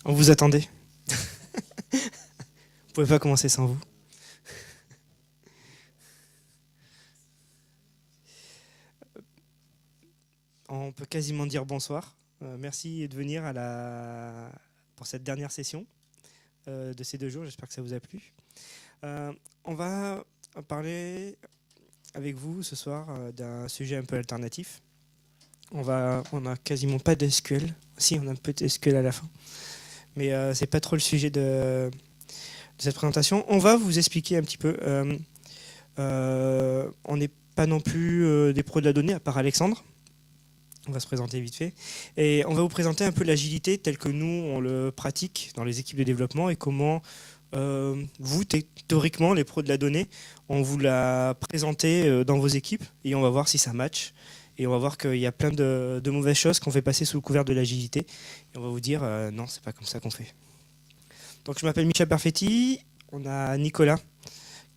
On vous attendait. On pouvait pas commencer sans vous. On peut quasiment dire bonsoir. Merci de venir pour cette dernière session de ces 2 jours. J'espère que ça vous a plu. On va parler avec vous ce soir d'un sujet un peu alternatif. On a quasiment pas de SQL. Si, on a un peu de SQL à la fin. Mais c'est pas trop le sujet de cette présentation. On va vous expliquer un petit peu. On n'est pas non plus des pros de la donnée, à part Alexandre. On va se présenter vite fait. Et on va vous présenter un peu l'agilité telle que nous, on le pratique dans les équipes de développement et comment vous, théoriquement, les pros de la donnée, on vous l'a présenté dans vos équipes et on va voir si ça match. Et on va voir qu'il y a plein de mauvaises choses qu'on fait passer sous le couvert de l'agilité. Et on va vous dire, non, c'est pas comme ça qu'on fait. Donc je m'appelle Michel Perfetti. On a Nicolas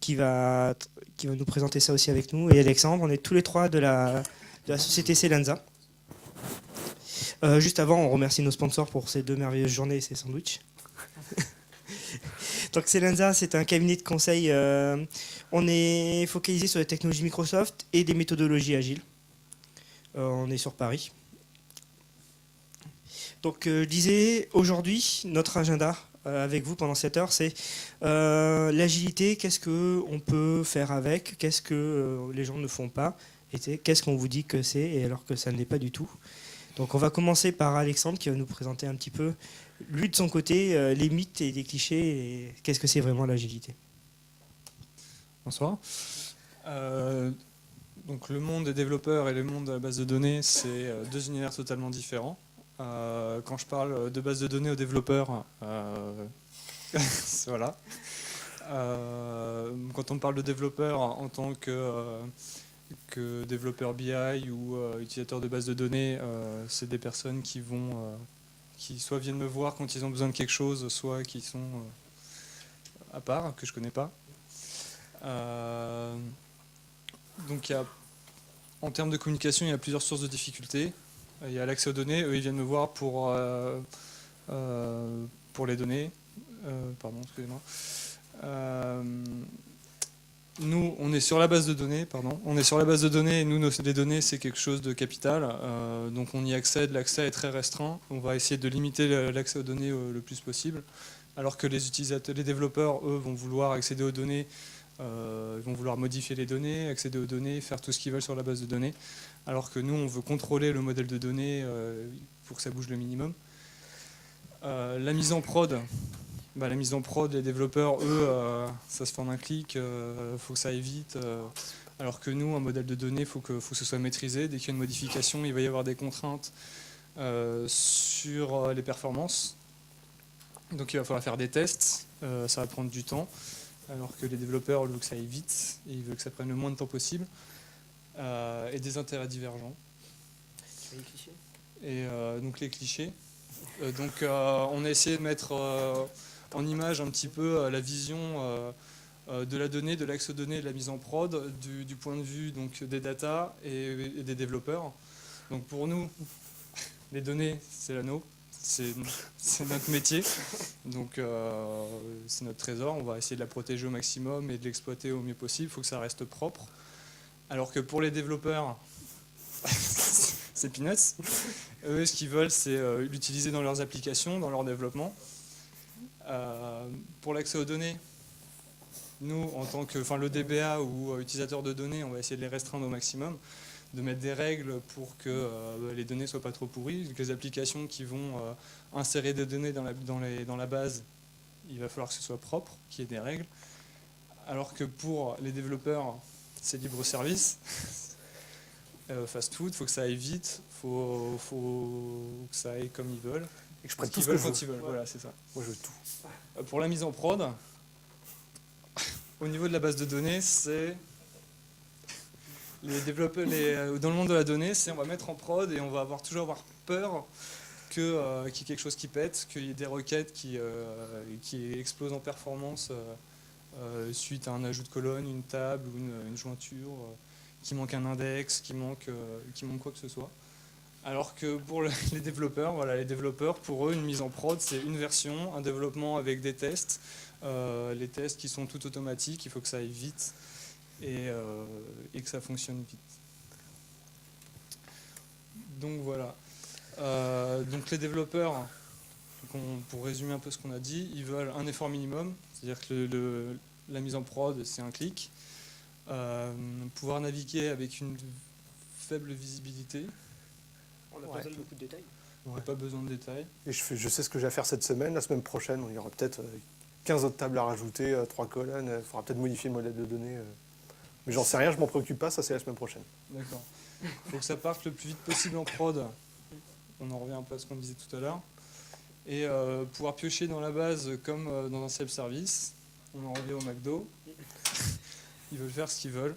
qui va nous présenter ça aussi avec nous. Et Alexandre, on est tous les 3 de la société Selenza. Juste avant, on remercie nos sponsors pour ces 2 merveilleuses journées et ces sandwichs. Donc Selenza, c'est un cabinet de conseil. On est focalisé sur les technologies Microsoft et des méthodologies agiles. On est sur Paris. Donc je disais, aujourd'hui, notre agenda avec vous pendant 7 heures, c'est l'agilité, qu'est-ce qu'on peut faire avec, qu'est-ce que les gens ne font pas, et qu'est-ce qu'on vous dit que c'est, et alors que ça ne l'est pas du tout. Donc on va commencer par Alexandre qui va nous présenter un petit peu, lui de son côté, les mythes et les clichés, et qu'est-ce que c'est vraiment l'agilité. Bonsoir. Donc le monde des développeurs et le monde de la base de données, c'est 2 univers totalement différents. Quand je parle de base de données aux développeurs, voilà. Quand on parle de développeurs en tant que développeur BI ou utilisateur de base de données, c'est des personnes qui soit viennent me voir quand ils ont besoin de quelque chose, soit qui sont à part, que je connais pas. Donc en termes de communication, il y a plusieurs sources de difficultés. Il y a l'accès aux données, eux ils viennent me voir pour les données. Pardon, excusez-moi. Nous, on est sur la base de données, On est sur la base de données et nous, les données, c'est quelque chose de capital. Donc on y accède, l'accès est très restreint. On va essayer de limiter l'accès aux données le plus possible. Alors que les utilisateurs, les développeurs, eux, vont vouloir accéder aux données, ils vont vouloir modifier les données, accéder aux données, faire tout ce qu'ils veulent sur la base de données. Alors que nous, on veut contrôler le modèle de données pour que ça bouge le minimum. La mise en prod. La mise en prod, les développeurs, eux, ça se fait en un clic, faut que ça aille vite. Alors que nous, un modèle de données, faut que ce soit maîtrisé. Dès qu'il y a une modification, il va y avoir des contraintes sur les performances. Donc il va falloir faire des tests, ça va prendre du temps. Alors que les développeurs veulent que ça aille vite, et ils veulent que ça prenne le moins de temps possible. Et des intérêts divergents. Tu veux les clichés ? Et donc les clichés. On a essayé de mettre en image un petit peu la vision de la donnée, de l'axe données, de la mise en prod, du point de vue donc, des data et des développeurs. Donc pour nous, les données, c'est l'anneau, c'est notre métier, donc c'est notre trésor, on va essayer de la protéger au maximum et de l'exploiter au mieux possible, il faut que ça reste propre. Alors que pour les développeurs, c'est peanuts. Eux, ce qu'ils veulent, c'est l'utiliser dans leurs applications, dans leur développement. Pour l'accès aux données, nous, en tant que le DBA ou utilisateur de données, on va essayer de les restreindre au maximum, de mettre des règles pour que les données ne soient pas trop pourries, que les applications qui vont insérer des données dans la base, il va falloir que ce soit propre, qu'il y ait des règles. Alors que pour les développeurs, c'est libre service. Fast food, il faut que ça aille vite, il faut que ça aille comme ils veulent. Et que je prenne tout ce que je veux. Quand ils veulent, voilà, c'est ça. Moi, je veux tout. Pour la mise en prod, au niveau de la base de données, c'est les développeurs, dans le monde de la donnée, c'est on va mettre en prod et on va toujours avoir peur qu'il y ait quelque chose qui pète, qu'il y ait des requêtes qui explosent en performance suite à un ajout de colonne, une table ou une jointure. Qu'il manque un index, qu'il manque quoi que ce soit. Alors que pour les développeurs, voilà, les développeurs, pour eux, une mise en prod, c'est une version, un développement avec des tests. Les tests qui sont tout automatiques, il faut que ça aille vite et que ça fonctionne vite. Donc voilà. Donc les développeurs, pour résumer un peu ce qu'on a dit, ils veulent un effort minimum, c'est-à-dire que la mise en prod, c'est un clic. Pouvoir naviguer avec une faible visibilité. On n'a pas besoin de beaucoup de détails. On n'a pas besoin de détails. Et je sais ce que j'ai à faire cette semaine. La semaine prochaine, il y aura peut-être 15 autres tables à rajouter, 3 colonnes. Il faudra peut-être modifier le modèle de données. Mais j'en sais rien, je m'en préoccupe pas, ça c'est la semaine prochaine. D'accord. Il faut que ça parte le plus vite possible en prod. On en revient un peu à ce qu'on disait tout à l'heure. Et pouvoir piocher dans la base comme dans un self-service. On en revient au McDo. Ils veulent faire ce qu'ils veulent.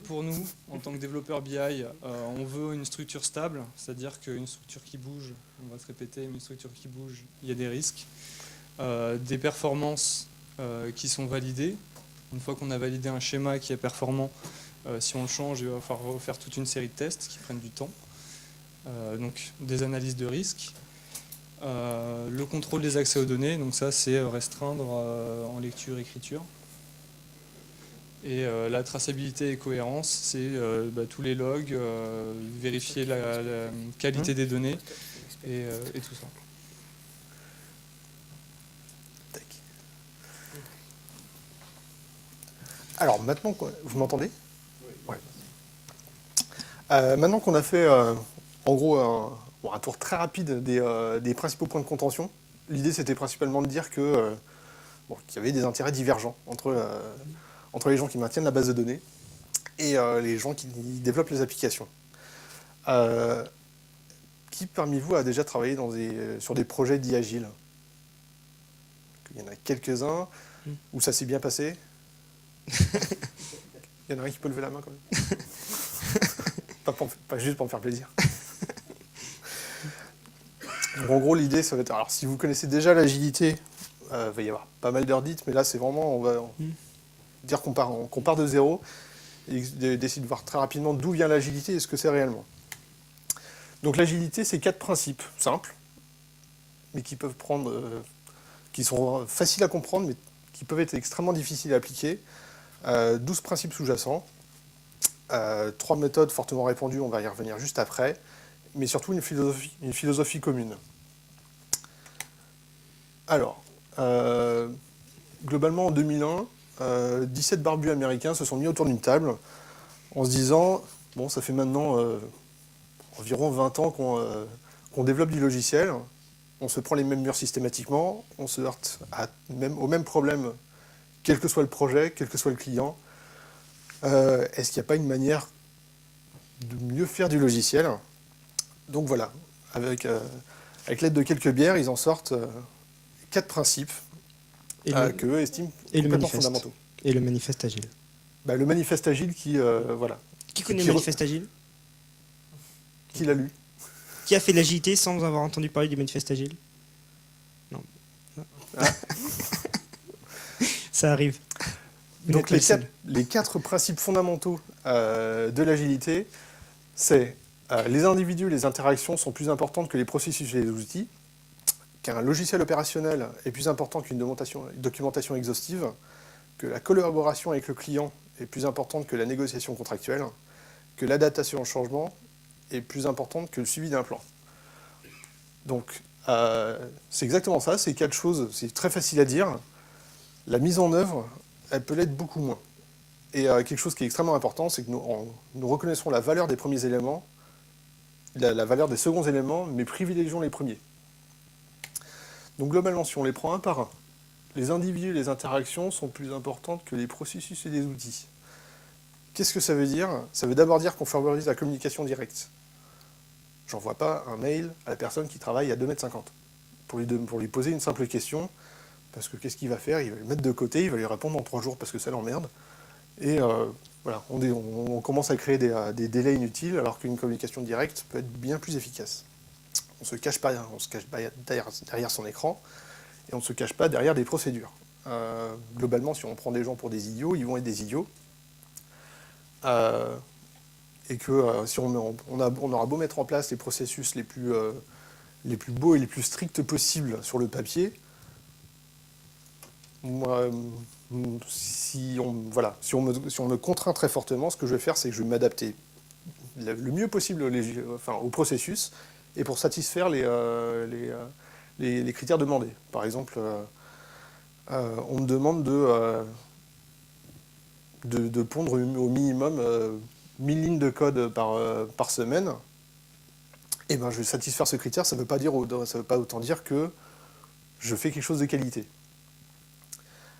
Pour nous, en tant que développeur BI, on veut une structure stable, c'est-à-dire qu'une structure qui bouge, on va se répéter, mais une structure qui bouge, il y a des risques. Des performances qui sont validées. Une fois qu'on a validé un schéma qui est performant, si on le change, il va falloir refaire toute une série de tests qui prennent du temps. Donc des analyses de risques. Le contrôle des accès aux données, donc ça c'est restreindre en lecture-écriture. Et la traçabilité et cohérence, c'est tous les logs, vérifier la qualité des données et tout ça. Tac. Alors maintenant, vous m'entendez ? Ouais. Maintenant qu'on a fait en gros un tour très rapide des principaux points de contention, l'idée c'était principalement de dire que qu'il y avait des intérêts divergents entre les gens qui maintiennent la base de données et les gens qui développent les applications. Qui parmi vous a déjà travaillé sur des projets dits agiles ? Il y en a quelques-uns où ça s'est bien passé. Il y en a un qui peut lever la main quand même. pas juste pour me faire plaisir. Donc, en gros, l'idée, ça va être... Alors, si vous connaissez déjà l'agilité, il va y avoir pas mal d'heures dites, mais là, c'est vraiment... On va dire qu'on part de zéro et d'essayer de voir très rapidement d'où vient l'agilité et ce que c'est réellement. Donc, l'agilité, c'est 4 principes simples, mais qui peuvent qui sont faciles à comprendre, mais qui peuvent être extrêmement difficiles à appliquer. 12 principes sous-jacents, 3 méthodes fortement répandues, on va y revenir juste après, mais surtout une philosophie commune. Alors, globalement en 2001, 17 barbus américains se sont mis autour d'une table en se disant, bon, ça fait maintenant environ 20 ans qu'on développe du logiciel, on se prend les mêmes murs systématiquement, on se heurte au même problème, quel que soit le projet, quel que soit le client. Est-ce qu'il n'y a pas une manière de mieux faire du logiciel ? Donc voilà, avec l'aide de quelques bières, ils en sortent 4 principes qu'eux estiment complètement fondamentaux. Et le manifeste agile. Le manifeste agile voilà. Qui connaît le manifeste agile ? Qui l'a lu ? Qui a fait l'agilité sans avoir entendu parler du manifeste agile ? Non. Ah. Ça arrive. Donc les 4 principes fondamentaux de l'agilité, c'est les individus et les interactions sont plus importantes que les processus et les outils, qu'un logiciel opérationnel est plus important qu'une documentation exhaustive, que la collaboration avec le client est plus importante que la négociation contractuelle, que l'adaptation au changement est plus importante que le suivi d'un plan. Donc c'est exactement ça, c'est 4 choses, c'est très facile à dire. La mise en œuvre, elle peut l'être beaucoup moins. Et quelque chose qui est extrêmement important, c'est que nous reconnaissons la valeur des premiers éléments, la valeur des seconds éléments, mais privilégions les premiers. Donc globalement, si on les prend un par un, les individus et les interactions sont plus importantes que les processus et les outils. Qu'est-ce que ça veut dire ? Ça veut d'abord dire qu'on favorise la communication directe. J'envoie pas un mail à la personne qui travaille à 2,50 m pour lui poser une simple question, parce que qu'est-ce qu'il va faire ? Il va le mettre de côté, il va lui répondre dans 3 jours parce que ça l'emmerde. Et voilà, on commence à créer des délais inutiles, alors qu'une communication directe peut être bien plus efficace. On se cache pas derrière son écran, et on ne se cache pas derrière des procédures. Globalement, si on prend des gens pour des idiots, ils vont être des idiots. et que si on aura beau mettre en place les processus les plus beaux et les plus stricts possibles sur le papier, moi, si on me contraint très fortement, ce que je vais faire, c'est que je vais m'adapter le mieux possible au processus et pour satisfaire les critères demandés. Par exemple, on me demande de pondre au minimum 1000 lignes de code par semaine. Et ben, je vais satisfaire ce critère, ça ne veut pas autant dire que je fais quelque chose de qualité.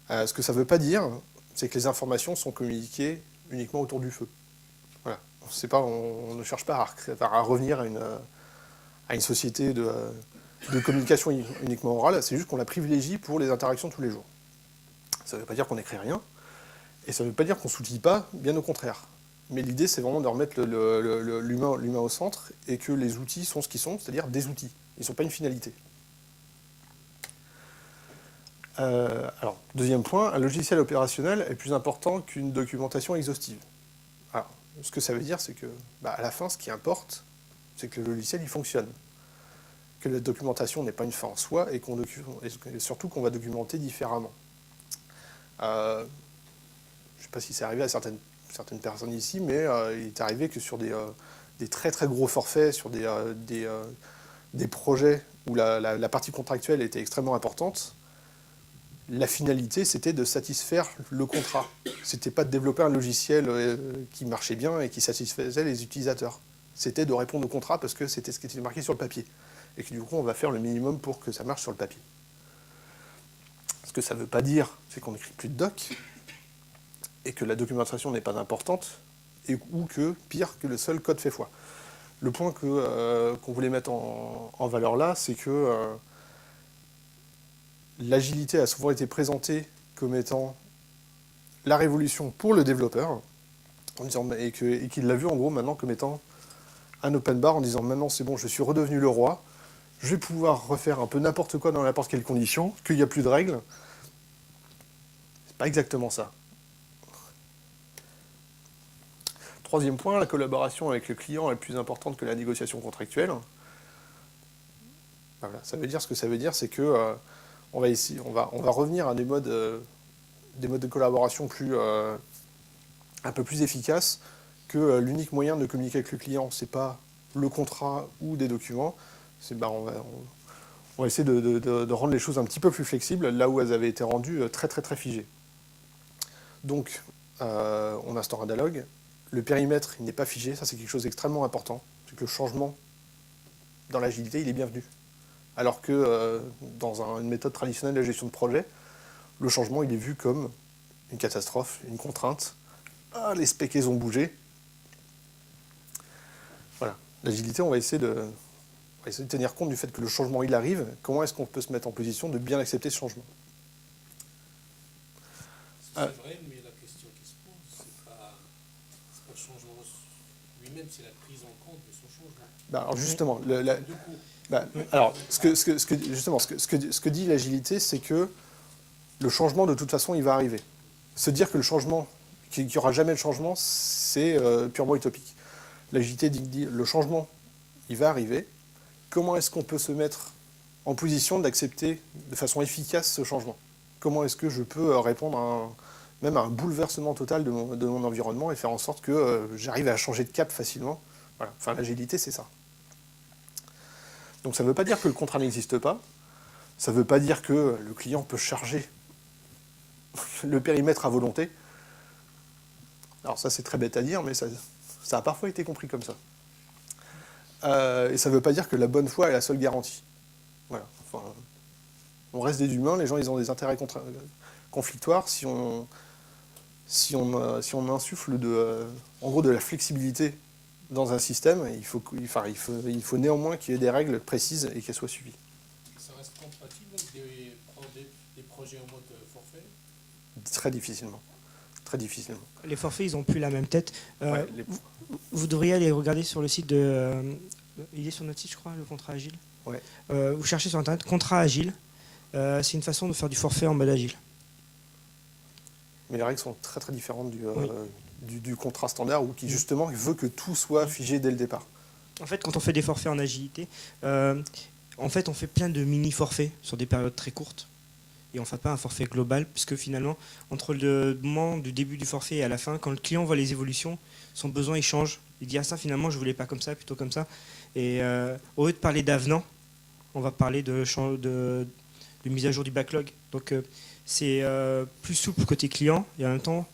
Ce que ça ne veut pas dire, c'est que les informations sont communiquées uniquement autour du feu. Voilà. On ne cherche pas à revenir à une société de communication uniquement orale, c'est juste qu'on la privilégie pour les interactions tous les jours. Ça ne veut pas dire qu'on n'écrit rien, et ça ne veut pas dire qu'on ne s'outille pas, bien au contraire. Mais l'idée, c'est vraiment de remettre l'humain au centre, et que les outils sont ce qu'ils sont, c'est-à-dire des outils. Ils ne sont pas une finalité. Alors, deuxième point, un logiciel opérationnel est plus important qu'une documentation exhaustive. Alors, ce que ça veut dire, c'est que, à la fin, ce qui importe, c'est que le logiciel, il fonctionne. Que la documentation n'est pas une fin en soi, et surtout qu'on va documenter différemment. Je ne sais pas si c'est arrivé à certaines personnes ici, mais il est arrivé que sur des très très gros forfaits, sur des projets où la partie contractuelle était extrêmement importante, la finalité, c'était de satisfaire le contrat. C'était pas de développer un logiciel qui marchait bien et qui satisfaisait les utilisateurs. C'était de répondre au contrat parce que c'était ce qui était marqué sur le papier. Et que du coup, on va faire le minimum pour que ça marche sur le papier. Ce que ça ne veut pas dire, c'est qu'on n'écrit plus de doc, et que la documentation n'est pas importante, ou que, pire, que le seul code fait foi. Le point qu'on voulait mettre en valeur là, c'est que l'agilité a souvent été présentée comme étant la révolution pour le développeur, et qu'il l'a vu en gros maintenant comme étant un open bar, en disant maintenant c'est bon, je suis redevenu le roi, je vais pouvoir refaire un peu n'importe quoi dans n'importe quelle condition, qu'il n'y a plus de règles. C'est pas exactement ça. Troisième point, la collaboration avec le client est plus importante que la négociation contractuelle. Voilà, ça veut dire ce que ça veut dire, c'est que on va revenir à des modes de collaboration un peu plus efficaces, que l'unique moyen de communiquer avec le client, c'est pas le contrat ou des documents, on va essayer de rendre les choses un petit peu plus flexibles, là où elles avaient été rendues très très très figées. Donc, on instaure un dialogue. Le périmètre, il n'est pas figé, ça c'est quelque chose d'extrêmement important. C'est que le changement dans l'agilité, il est bienvenu. Alors que dans une méthode traditionnelle de gestion de projet, le changement, il est vu comme une catastrophe, une contrainte. Ah, les specs, ils ont bougé. Voilà. L'agilité, on va essayer de tenir compte du fait que le changement, il arrive. Comment est-ce qu'on peut se mettre en position de bien accepter ce changement ? C'est vrai, mais la question qui se pose, c'est pas le changement lui-même, c'est la prise en compte de son changement. Alors justement, ce que dit l'agilité, c'est que le changement, de toute façon, il va arriver. Se dire que le changement, qu'il n'y aura jamais de changement, c'est purement utopique. L'agilité dit le changement, il va arriver. Comment est-ce qu'on peut se mettre en position d'accepter de façon efficace ce changement ? Comment est-ce que je peux répondre même à un bouleversement total de mon environnement et faire en sorte que j'arrive à changer de cap facilement ? Voilà. Enfin, l'agilité, c'est ça. Donc ça ne veut pas dire que le contrat n'existe pas. Ça ne veut pas dire que le client peut charger le périmètre à volonté. Alors ça, c'est très bête à dire, mais ça a parfois été compris comme ça. Et ça ne veut pas dire que la bonne foi est la seule garantie. Voilà. Enfin, on reste des humains, les gens ils ont des intérêts conflictoires. Si on insuffle en gros de la flexibilité dans un système, il faut néanmoins qu'il y ait des règles précises et qu'elles soient suivies. Ça reste compatible avec des projets en mode forfait ? Très difficilement. Très difficilement. Les forfaits, ils n'ont plus la même tête. Ouais, vous devriez aller regarder sur le site de... il est sur notre site, je crois, le contrat agile. Ouais. Vous cherchez sur Internet, contrat agile. C'est une façon de faire du forfait en mode agile. Mais les règles sont très très différentes Oui. du contrat standard ou qui justement veut que tout soit figé dès le départ. En fait, quand on fait des forfaits en agilité, on fait plein de mini-forfaits sur des périodes très courtes. Et on ne fait pas un forfait global, puisque finalement, entre le moment du début du forfait et à la fin, quand le client voit les évolutions, son besoin il change. Il dit, ah ça finalement, je ne voulais pas comme ça, plutôt comme ça. Et au lieu de parler d'avenant, on va parler de mise à jour du backlog. Donc c'est plus souple côté client, et en même temps,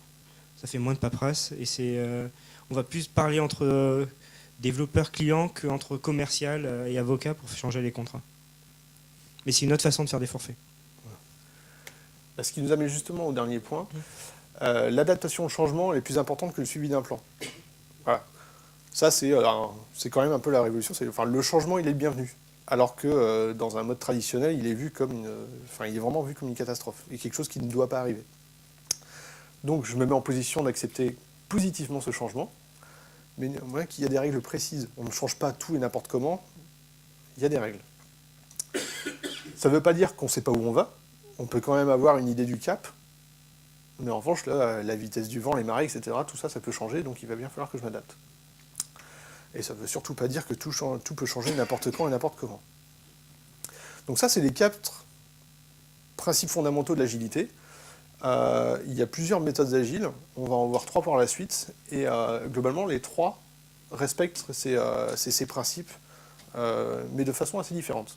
ça fait moins de paperasse. Et on va plus parler entre développeurs clients qu'entre commercial et avocat pour changer les contrats. Mais c'est une autre façon de faire des forfaits. Ce qui nous amène justement au dernier point. L'adaptation au changement est plus importante que le suivi d'un plan. Voilà. Ça, c'est quand même un peu la révolution. Le changement, il est le bienvenu. Alors que dans un mode traditionnel, il est vraiment vu comme une catastrophe. Et quelque chose qui ne doit pas arriver. Donc, je me mets en position d'accepter positivement ce changement. Mais néanmoins, qu'il y a des règles précises. On ne change pas tout et n'importe comment. Il y a des règles. Ça ne veut pas dire qu'on ne sait pas où on va. On peut quand même avoir une idée du cap, mais en revanche, là, la vitesse du vent, les marées, etc., tout ça, ça peut changer, donc il va bien falloir que je m'adapte. Et ça ne veut surtout pas dire que tout peut changer n'importe quand et n'importe comment. Donc ça, c'est les 4 principes fondamentaux de l'agilité. Il y a plusieurs méthodes agiles, on va en voir 3 par la suite, et globalement, les 3 respectent ces principes, mais de façon assez différente.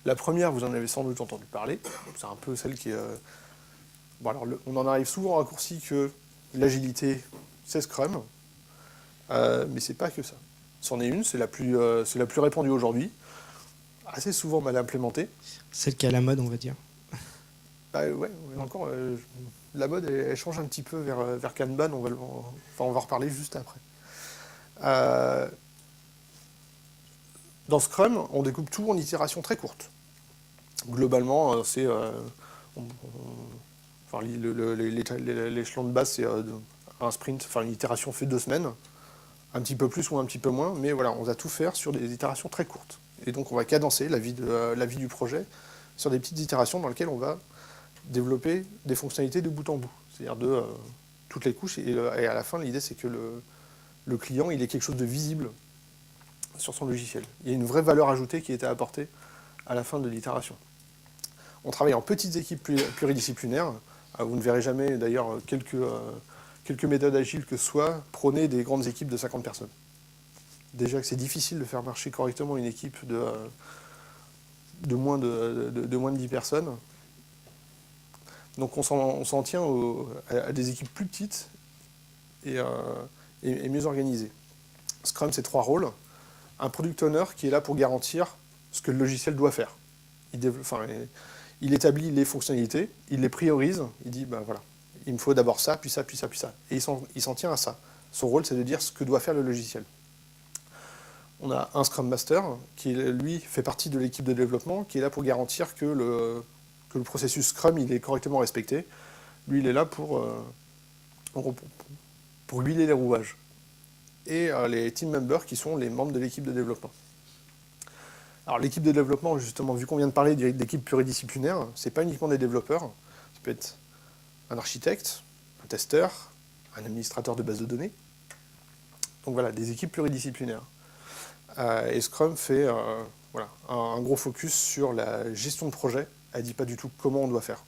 La première, vous en avez sans doute entendu parler, c'est un peu celle qui est... on en arrive souvent à raccourci que l'agilité, c'est Scrum, mais c'est pas que ça. C'en est une, c'est la plus répandue aujourd'hui, assez souvent mal implémentée. Celle qui est à la mode, on va dire. Encore, la mode, elle change un petit peu vers Kanban, on va en reparler juste après. Dans Scrum, on découpe tout en itérations très courtes. Globalement, c'est... l'échelon de base, c'est un sprint, une itération fait 2 semaines, un petit peu plus ou un petit peu moins, mais voilà, on va tout faire sur des itérations très courtes. Et donc on va cadencer la vie du projet sur des petites itérations dans lesquelles on va développer des fonctionnalités de bout en bout, c'est-à-dire de toutes les couches, et à la fin, l'idée c'est que le client, il ait quelque chose de visible sur son logiciel. Il y a une vraie valeur ajoutée qui a été apportée à la fin de l'itération. On travaille en petites équipes pluridisciplinaires. Vous ne verrez jamais d'ailleurs quelques méthodes agiles que ce soit prôner des grandes équipes de 50 personnes. Déjà que c'est difficile de faire marcher correctement une équipe de moins de 10 personnes. Donc on s'en tient à des équipes plus petites et mieux organisées. Scrum, c'est 3 rôles. Un product owner qui est là pour garantir ce que le logiciel doit faire. Il établit les fonctionnalités, il les priorise, il dit, voilà, il me faut d'abord ça, puis ça, puis ça, puis ça. Et il s'en tient à ça. Son rôle, c'est de dire ce que doit faire le logiciel. On a un Scrum Master, qui, lui, fait partie de l'équipe de développement, qui est là pour garantir que le processus Scrum, il est correctement respecté. Lui, il est là pour huiler les rouages. Et les team members, qui sont les membres de l'équipe de développement. Alors l'équipe de développement, justement, vu qu'on vient de parler d'équipe pluridisciplinaire, c'est pas uniquement des développeurs, ça peut être un architecte, un testeur, un administrateur de base de données. Donc voilà, des équipes pluridisciplinaires. Et Scrum fait un gros focus sur la gestion de projet. Elle ne dit pas du tout comment on doit faire.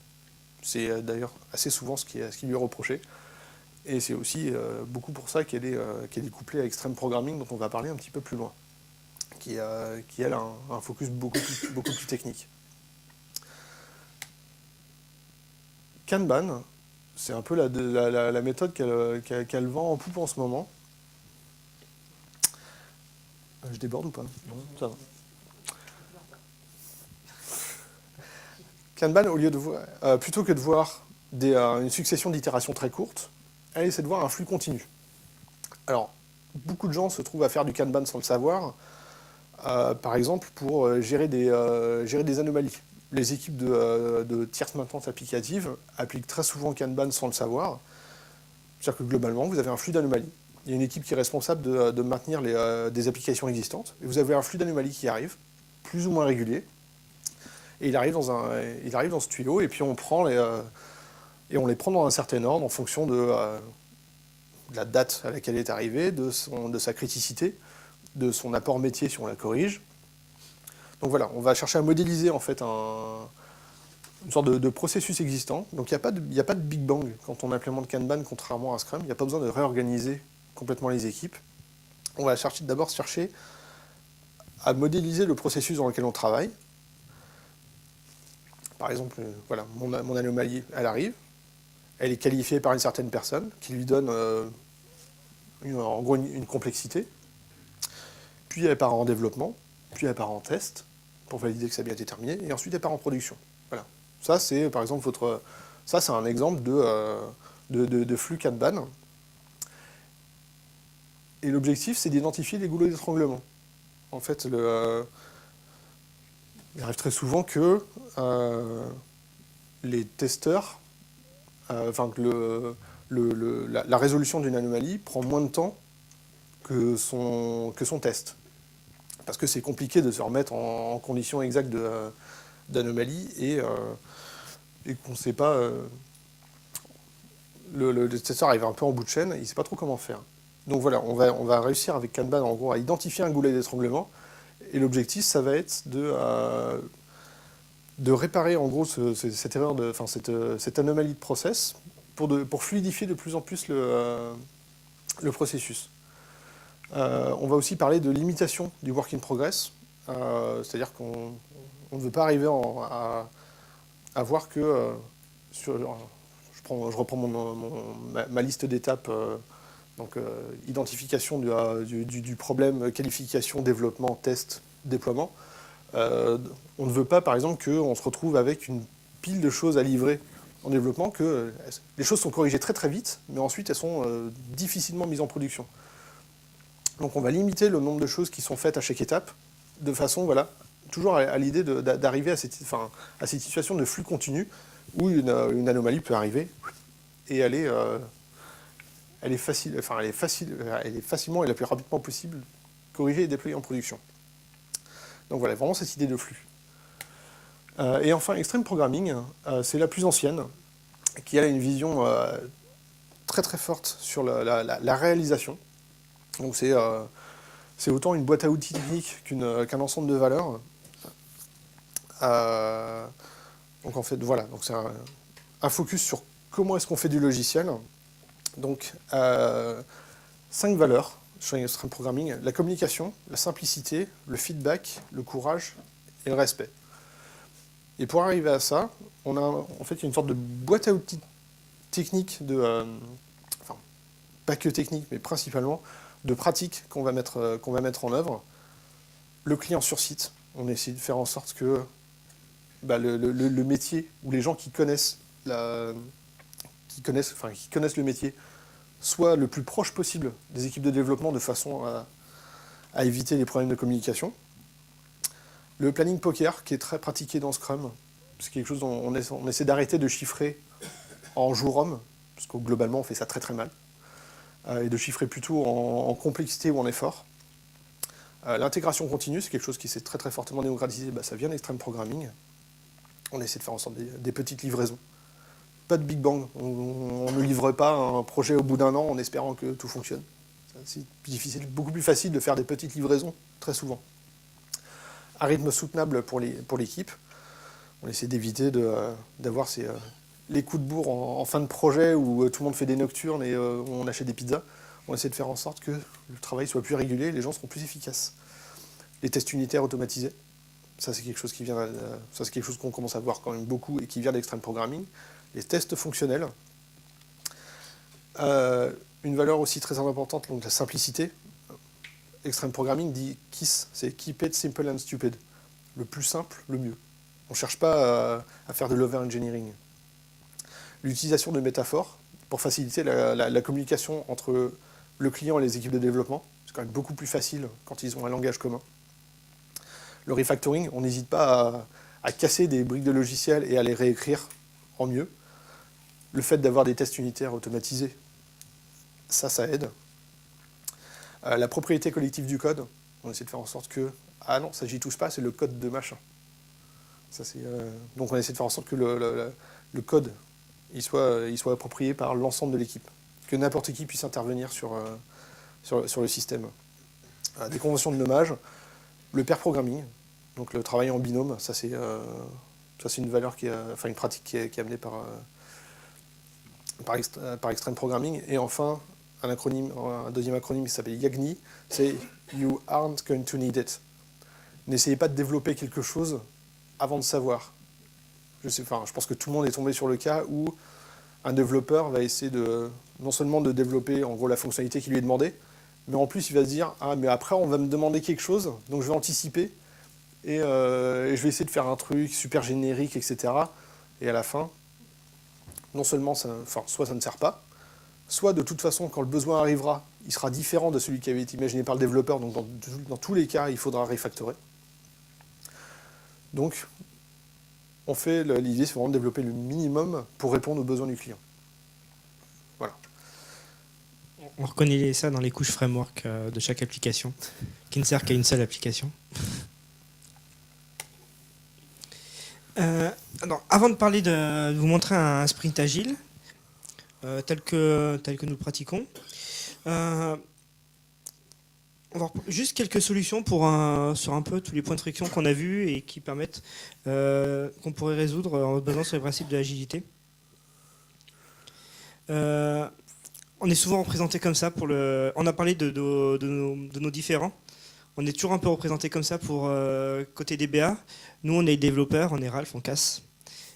C'est d'ailleurs assez souvent ce qui lui est reproché. Et c'est aussi beaucoup pour ça qu'elle est couplée à Extreme Programming, dont on va parler un petit peu plus loin, qui elle, a un focus beaucoup plus technique. Kanban, c'est un peu la méthode qu'elle vend en poupe en ce moment. Je déborde ou pas? Non, ça va. Kanban, plutôt que de voir une succession d'itérations très courtes, elle essaie de voir un flux continu. Alors, beaucoup de gens se trouvent à faire du Kanban sans le savoir, par exemple pour gérer des anomalies. Les équipes de tierce maintenance applicative appliquent très souvent Kanban sans le savoir. C'est-à-dire que globalement, vous avez un flux d'anomalies. Il y a une équipe qui est responsable de maintenir des applications existantes, et vous avez un flux d'anomalies qui arrive, plus ou moins régulier, et il arrive dans ce tuyau, et puis on les prend dans un certain ordre en fonction la date à laquelle elle est arrivée, de sa criticité, de son apport métier si on la corrige. Donc voilà, on va chercher à modéliser en fait une sorte de processus existant. Donc il n'y a pas de Big Bang quand on implémente Kanban, contrairement à Scrum. Il n'y a pas besoin de réorganiser complètement les équipes. On va d'abord chercher à modéliser le processus dans lequel on travaille. Par exemple, voilà, mon anomalie, elle arrive. Elle est qualifiée par une certaine personne qui lui donne en gros une complexité. Puis elle part en développement, puis elle part en test pour valider que ça a bien été terminé, et ensuite elle part en production. Voilà. Ça, c'est par exemple ça, c'est un exemple de flux Kanban. Et l'objectif, c'est d'identifier les goulots d'étranglement. En fait, il arrive très souvent que les testeurs, que la résolution d'une anomalie prend moins de temps que son test. Parce que c'est compliqué de se remettre en condition exacte d'anomalie et qu'on ne sait pas. Le testeur arrive un peu en bout de chaîne, il ne sait pas trop comment faire. Donc voilà, on va réussir avec Kanban en gros à identifier un goulet d'étranglement. Et l'objectif, ça va être de réparer en gros cette erreur, cette anomalie de process pour fluidifier de plus en plus le processus. On va aussi parler de limitation du work in progress, c'est-à-dire qu'on ne veut pas arriver à voir que je reprends ma liste d'étapes. Donc, identification du problème, qualification, développement, test, déploiement. On ne veut pas, par exemple, qu'on se retrouve avec une pile de choses à livrer en développement, que les choses sont corrigées très très vite, mais ensuite elles sont difficilement mises en production. Donc on va limiter le nombre de choses qui sont faites à chaque étape, de façon, voilà, toujours à l'idée d'arriver à cette situation de flux continu, où une anomalie peut arriver, et elle est facilement et la plus rapidement possible corrigée et déployée en production. Donc voilà, vraiment cette idée de flux. Et enfin, Extreme Programming, c'est la plus ancienne, qui a une vision très très forte sur la réalisation. Donc c'est autant une boîte à outils technique qu'un ensemble de valeurs. Donc en fait, voilà, donc c'est un focus sur comment est-ce qu'on fait du logiciel. Donc, 5 valeurs sur Extreme Programming: la communication, la simplicité, le feedback, le courage et le respect. Et pour arriver à ça, on a en fait une sorte de boîte à outils technique, enfin, pas que technique, mais principalement de pratiques qu'on va mettre en œuvre. Le client sur site, on essaie de faire en sorte que le métier, ou les gens qui connaissent le métier, soit le plus proche possible des équipes de développement de façon à éviter les problèmes de communication. Le planning poker, qui est très pratiqué dans Scrum, c'est quelque chose dont on essaie d'arrêter de chiffrer en jour homme, parce que globalement on fait ça très très mal, et de chiffrer plutôt en complexité ou en effort. L'intégration continue, c'est quelque chose qui s'est très très fortement démocratisé, ça vient d'Extreme Programming. On essaie de faire en sorte des petites livraisons. Pas de Big Bang, on ne livre pas un projet au bout d'un an en espérant que tout fonctionne. C'est beaucoup plus facile de faire des petites livraisons, très souvent. Un rythme soutenable pour l'équipe. On essaie d'éviter d'avoir les coups de bourre en fin de projet où tout le monde fait des nocturnes et où on achète des pizzas. On essaie de faire en sorte que le travail soit plus régulier et les gens seront plus efficaces. Les tests unitaires automatisés, ça c'est quelque chose qu'on commence à voir quand même beaucoup et qui vient d'Extreme Programming. Les tests fonctionnels. Une valeur aussi très importante, donc la simplicité. Extreme Programming dit KISS, c'est Keep it simple and stupid. Le plus simple, le mieux. On ne cherche pas à faire de l'over-engineering. L'utilisation de métaphores pour faciliter la communication entre le client et les équipes de développement. C'est quand même beaucoup plus facile quand ils ont un langage commun. Le refactoring, on n'hésite pas à casser des briques de logiciel et à les réécrire en mieux. Le fait d'avoir des tests unitaires automatisés, ça aide. La propriété collective du code, on essaie de faire en sorte que, ah non, ça j'y touche pas, c'est le code de machin. Donc on essaie de faire en sorte que le code il soit approprié par l'ensemble de l'équipe. que n'importe qui puisse intervenir sur le système. Des conventions de nommage, le pair programming, donc le travail en binôme, ça c'est une valeur une pratique qui est amenée par Extreme Programming. Et enfin, un deuxième acronyme qui s'appelle YAGNI, c'est You aren't going to need it. N'essayez pas de développer quelque chose avant de savoir. Je pense que tout le monde est tombé sur le cas où un développeur va essayer non seulement de développer en gros la fonctionnalité qui lui est demandée, mais en plus il va se dire ah mais après on va me demander quelque chose, donc je vais anticiper et je vais essayer de faire un truc super générique, etc. Et à la fin, non seulement soit ça ne sert pas, soit de toute façon quand le besoin arrivera, il sera différent de celui qui avait été imaginé par le développeur, donc dans tous les cas il faudra refactorer. Donc l'idée c'est vraiment de développer le minimum pour répondre aux besoins du client. Voilà. On reconnaît ça dans les couches framework de chaque application, qui ne sert qu'à une seule application. Avant de parler de vous montrer un sprint agile, tel que nous le pratiquons, on va juste quelques solutions sur un peu tous les points de friction qu'on a vus et qui permettent qu'on pourrait résoudre en basant sur les principes de l'agilité. On est souvent représenté comme ça on a parlé de nos différents. On est toujours un peu représenté comme ça pour côté DBA. Nous, on est développeurs, on est Ralph, on casse.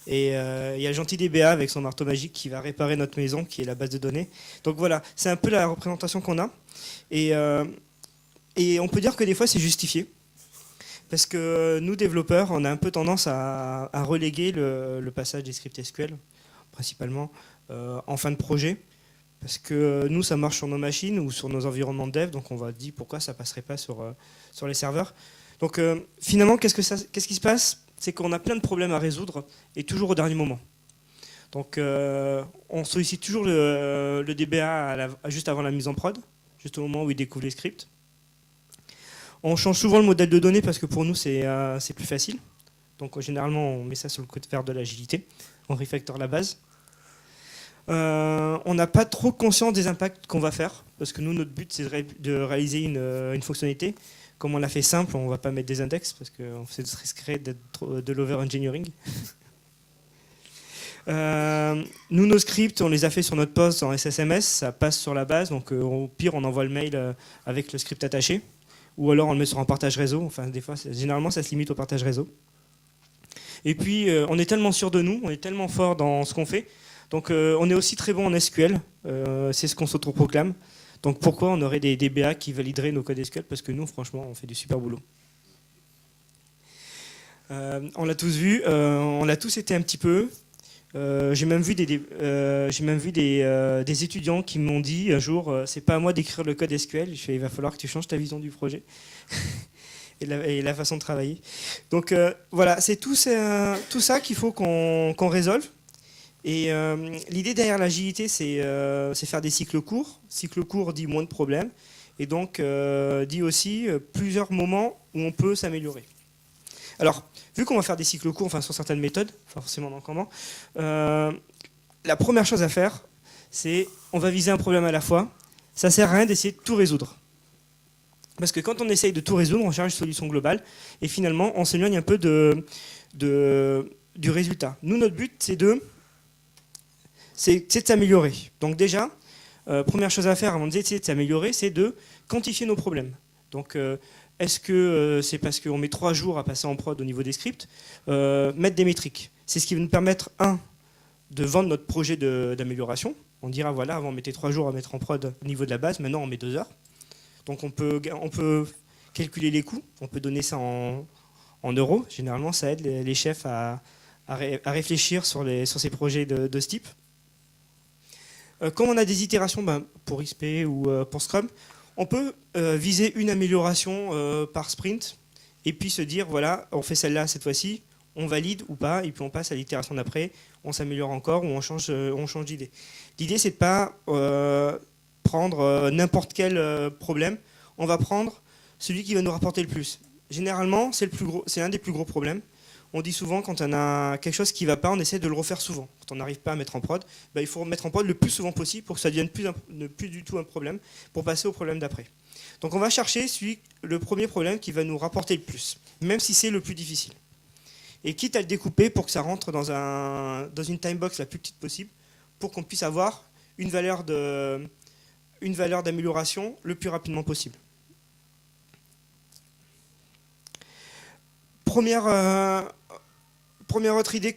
Et il y a le gentil DBA avec son marteau magique qui va réparer notre maison, qui est la base de données. Donc voilà, c'est un peu la représentation qu'on a. Et on peut dire que des fois, c'est justifié. Parce que nous, développeurs, on a un peu tendance à reléguer le passage des scripts SQL, principalement en fin de projet. Parce que nous, ça marche sur nos machines ou sur nos environnements de dev, donc on va dire pourquoi ça ne passerait pas sur les serveurs. Donc finalement, qu'est-ce qui se passe? C'est qu'on a plein de problèmes à résoudre, et toujours au dernier moment. Donc on sollicite toujours le DBA juste avant la mise en prod, juste au moment où il découvre les scripts. On change souvent le modèle de données parce que pour nous, c'est plus facile. Donc généralement, on met ça sur le côté vert de l'agilité. On refactor la base. On n'a pas trop conscience des impacts qu'on va faire, parce que nous, notre but, c'est de réaliser une fonctionnalité. Comme on l'a fait simple, on ne va pas mettre des index, parce que ça risquerait d'être de l'over-engineering. Nous, nos scripts, on les a fait sur notre poste en SSMS, ça passe sur la base, donc au pire, on envoie le mail avec le script attaché, ou alors on le met sur un partage réseau. Enfin, des fois, généralement, ça se limite au partage réseau. Et puis, on est tellement sûr de nous, on est tellement fort dans ce qu'on fait. Donc on est aussi très bon en SQL, c'est ce qu'on s'autoproclame. Donc pourquoi on aurait des DBA qui valideraient nos codes SQL? Parce que nous, franchement, on fait du super boulot. On l'a tous vu, on l'a tous été un petit peu. J'ai même vu des étudiants qui m'ont dit un jour, c'est pas à moi d'écrire le code SQL, je fais, il va falloir que tu changes ta vision du projet et la façon de travailler. Donc voilà, c'est tout ça qu'il faut qu'on résolve. Et l'idée derrière l'agilité, c'est faire des cycles courts. Cycle court dit moins de problèmes. Et donc, dit aussi plusieurs moments où on peut s'améliorer. Alors, vu qu'on va faire des cycles courts, enfin sur certaines méthodes, pas forcément dans comment, la première chose à faire, c'est on va viser un problème à la fois. Ça ne sert à rien d'essayer de tout résoudre. Parce que quand on essaye de tout résoudre, on cherche une solution globale. Et finalement, on s'éloigne un peu du résultat. Nous, notre but, c'est de s'améliorer. Donc déjà, première chose à faire avant d'essayer de s'améliorer, c'est de quantifier nos problèmes. Donc est-ce que c'est parce qu'on met 3 jours à passer en prod au niveau des scripts? Mettre des métriques. C'est ce qui va nous permettre, de vendre notre projet d'amélioration. On dira, voilà, avant on mettait 3 jours à mettre en prod au niveau de la base, maintenant on met 2 heures. Donc on peut calculer les coûts, on peut donner ça en euros. Généralement, ça aide les chefs à réfléchir sur ces projets de ce type. Quand on a des itérations pour XP ou pour Scrum, on peut viser une amélioration par sprint et puis se dire, voilà, on fait celle-là cette fois-ci, on valide ou pas, et puis on passe à l'itération d'après, on s'améliore encore ou on change d'idée. L'idée, c'est de ne pas prendre n'importe quel problème, on va prendre celui qui va nous rapporter le plus. Généralement, c'est l'un des plus gros problèmes. On dit souvent, quand on a quelque chose qui ne va pas, on essaie de le refaire souvent. Quand on n'arrive pas à mettre en prod, il faut mettre en prod le plus souvent possible pour que ça devienne plus du tout un problème, pour passer au problème d'après. Donc on va chercher le premier problème qui va nous rapporter le plus, même si c'est le plus difficile. Et quitte à le découper pour que ça rentre dans une timebox la plus petite possible, pour qu'on puisse avoir une valeur d'amélioration le plus rapidement possible. Première autre idée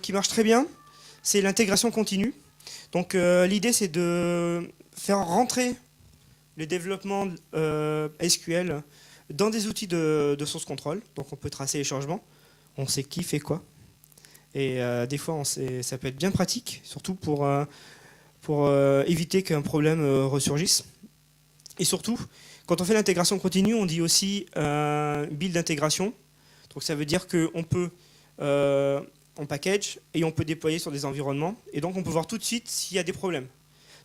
qui marche très bien, c'est l'intégration continue. Donc l'idée, c'est de faire rentrer le développement SQL dans des outils de source control. Donc on peut tracer les changements, on sait qui fait quoi. Et des fois, ça peut être bien pratique, surtout pour éviter qu'un problème ressurgisse. Et surtout, quand on fait l'intégration continue, on dit aussi build d'intégration. Donc ça veut dire qu'on peut, on package et on peut déployer sur des environnements. Et donc on peut voir tout de suite s'il y a des problèmes.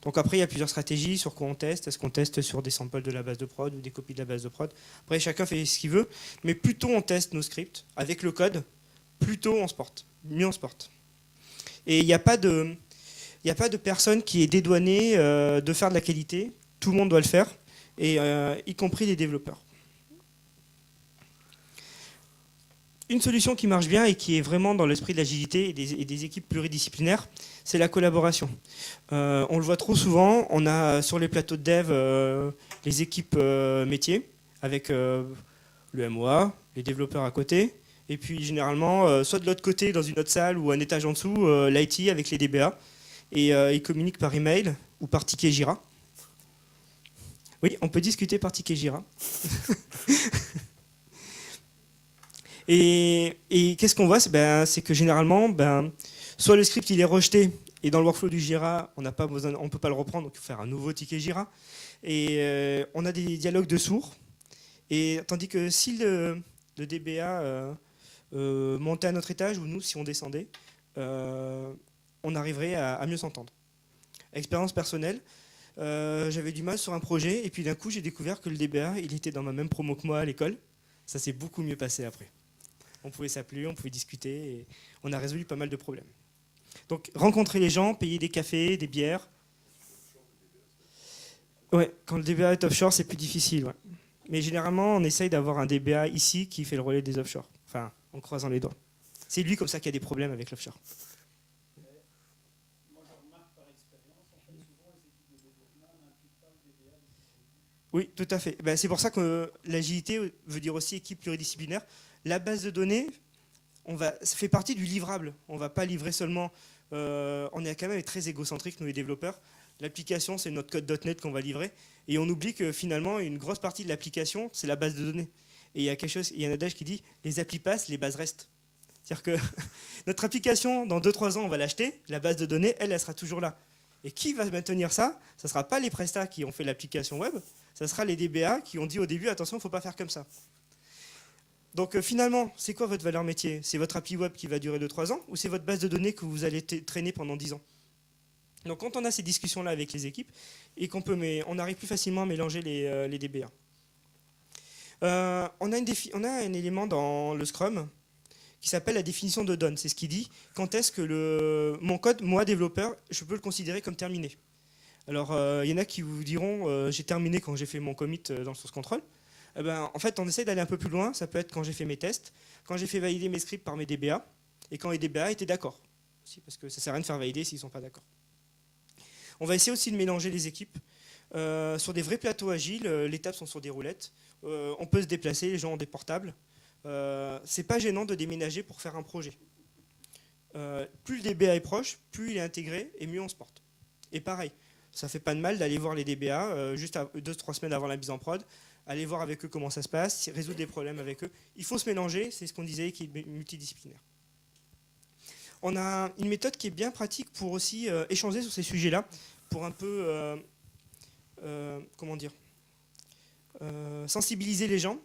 Donc après, il y a plusieurs stratégies sur quoi on teste. Est-ce qu'on teste sur des samples de la base de prod ou des copies de la base de prod? Après, chacun fait ce qu'il veut. Mais plus tôt on teste nos scripts avec le code, plus tôt on se porte, mieux on se porte. Et il n'y a pas de personne qui est dédouanée de faire de la qualité. Tout le monde doit le faire, et y compris les développeurs. Une solution qui marche bien et qui est vraiment dans l'esprit de l'agilité et des équipes pluridisciplinaires, c'est la collaboration. On le voit trop souvent, on a sur les plateaux de dev les équipes métiers, avec le MOA, les développeurs à côté, et puis généralement, soit de l'autre côté, dans une autre salle ou un étage en dessous, l'IT avec les DBA, et ils communiquent par email ou par ticket Jira. Oui, on peut discuter par ticket Jira. Et qu'est-ce qu'on voit? C'est que généralement, soit le script il est rejeté, et dans le workflow du Jira, on ne peut pas le reprendre, donc il faut faire un nouveau ticket Jira. Et on a des dialogues de sourds. Et tandis que si le DBA montait à notre étage, ou nous, si on descendait, on arriverait à mieux s'entendre. Expérience personnelle, j'avais du mal sur un projet, et puis d'un coup, j'ai découvert que le DBA, il était dans ma même promo que moi à l'école. Ça s'est beaucoup mieux passé après. On pouvait s'appeler, on pouvait discuter, et on a résolu pas mal de problèmes. Donc, rencontrer les gens, payer des cafés, des bières. Ouais, quand le DBA est offshore, c'est plus difficile. Ouais. Mais généralement, on essaye d'avoir un DBA ici qui fait le relais des offshore. Enfin, en croisant les doigts. C'est lui comme ça qui a des problèmes avec l'offshore. Oui, tout à fait. C'est pour ça que l'agilité veut dire aussi équipe pluridisciplinaire. La base de données, ça fait partie du livrable. On ne va pas livrer seulement... on est quand même très égocentrique, nous les développeurs. L'application, c'est notre code .NET qu'on va livrer. Et on oublie que finalement, une grosse partie de l'application, c'est la base de données. Et il y a un adage qui dit « les applis passent, les bases restent ». C'est-à-dire que notre application, dans 2-3 ans, on va l'acheter. La base de données, elle sera toujours là. Et qui va maintenir ça? Ce ne sera pas les prestats qui ont fait l'application web. Ça sera les DBA qui ont dit au début, attention, il ne faut pas faire comme ça. Donc finalement, c'est quoi votre valeur métier? C'est votre appli web qui va durer 2-3 ans, ou c'est votre base de données que vous allez traîner pendant 10 ans? Donc quand on a ces discussions-là avec les équipes, et on arrive plus facilement à mélanger les DBA. On a un élément dans le Scrum qui s'appelle la définition de done. C'est ce qui dit quand est-ce que mon code, moi développeur, je peux le considérer comme terminé. Alors, il y en a qui vous diront j'ai terminé quand j'ai fait mon commit dans le source control. En fait, on essaie d'aller un peu plus loin. Ça peut être quand j'ai fait mes tests, quand j'ai fait valider mes scripts par mes DBA, et quand les DBA étaient d'accord. Parce que ça ne sert à rien de faire valider s'ils ne sont pas d'accord. On va essayer aussi de mélanger les équipes. Sur des vrais plateaux agiles, les tables sont sur des roulettes. On peut se déplacer, les gens ont des portables. C'est pas gênant de déménager pour faire un projet. Plus le DBA est proche, plus il est intégré, et mieux on se porte. Et pareil, ça fait pas de mal d'aller voir les DBA juste 2-3 semaines avant la mise en prod, aller voir avec eux comment ça se passe, résoudre des problèmes avec eux. Il faut se mélanger, c'est ce qu'on disait, qui est multidisciplinaire. On a une méthode qui est bien pratique pour aussi échanger sur ces sujets-là, pour un peu, sensibiliser les gens.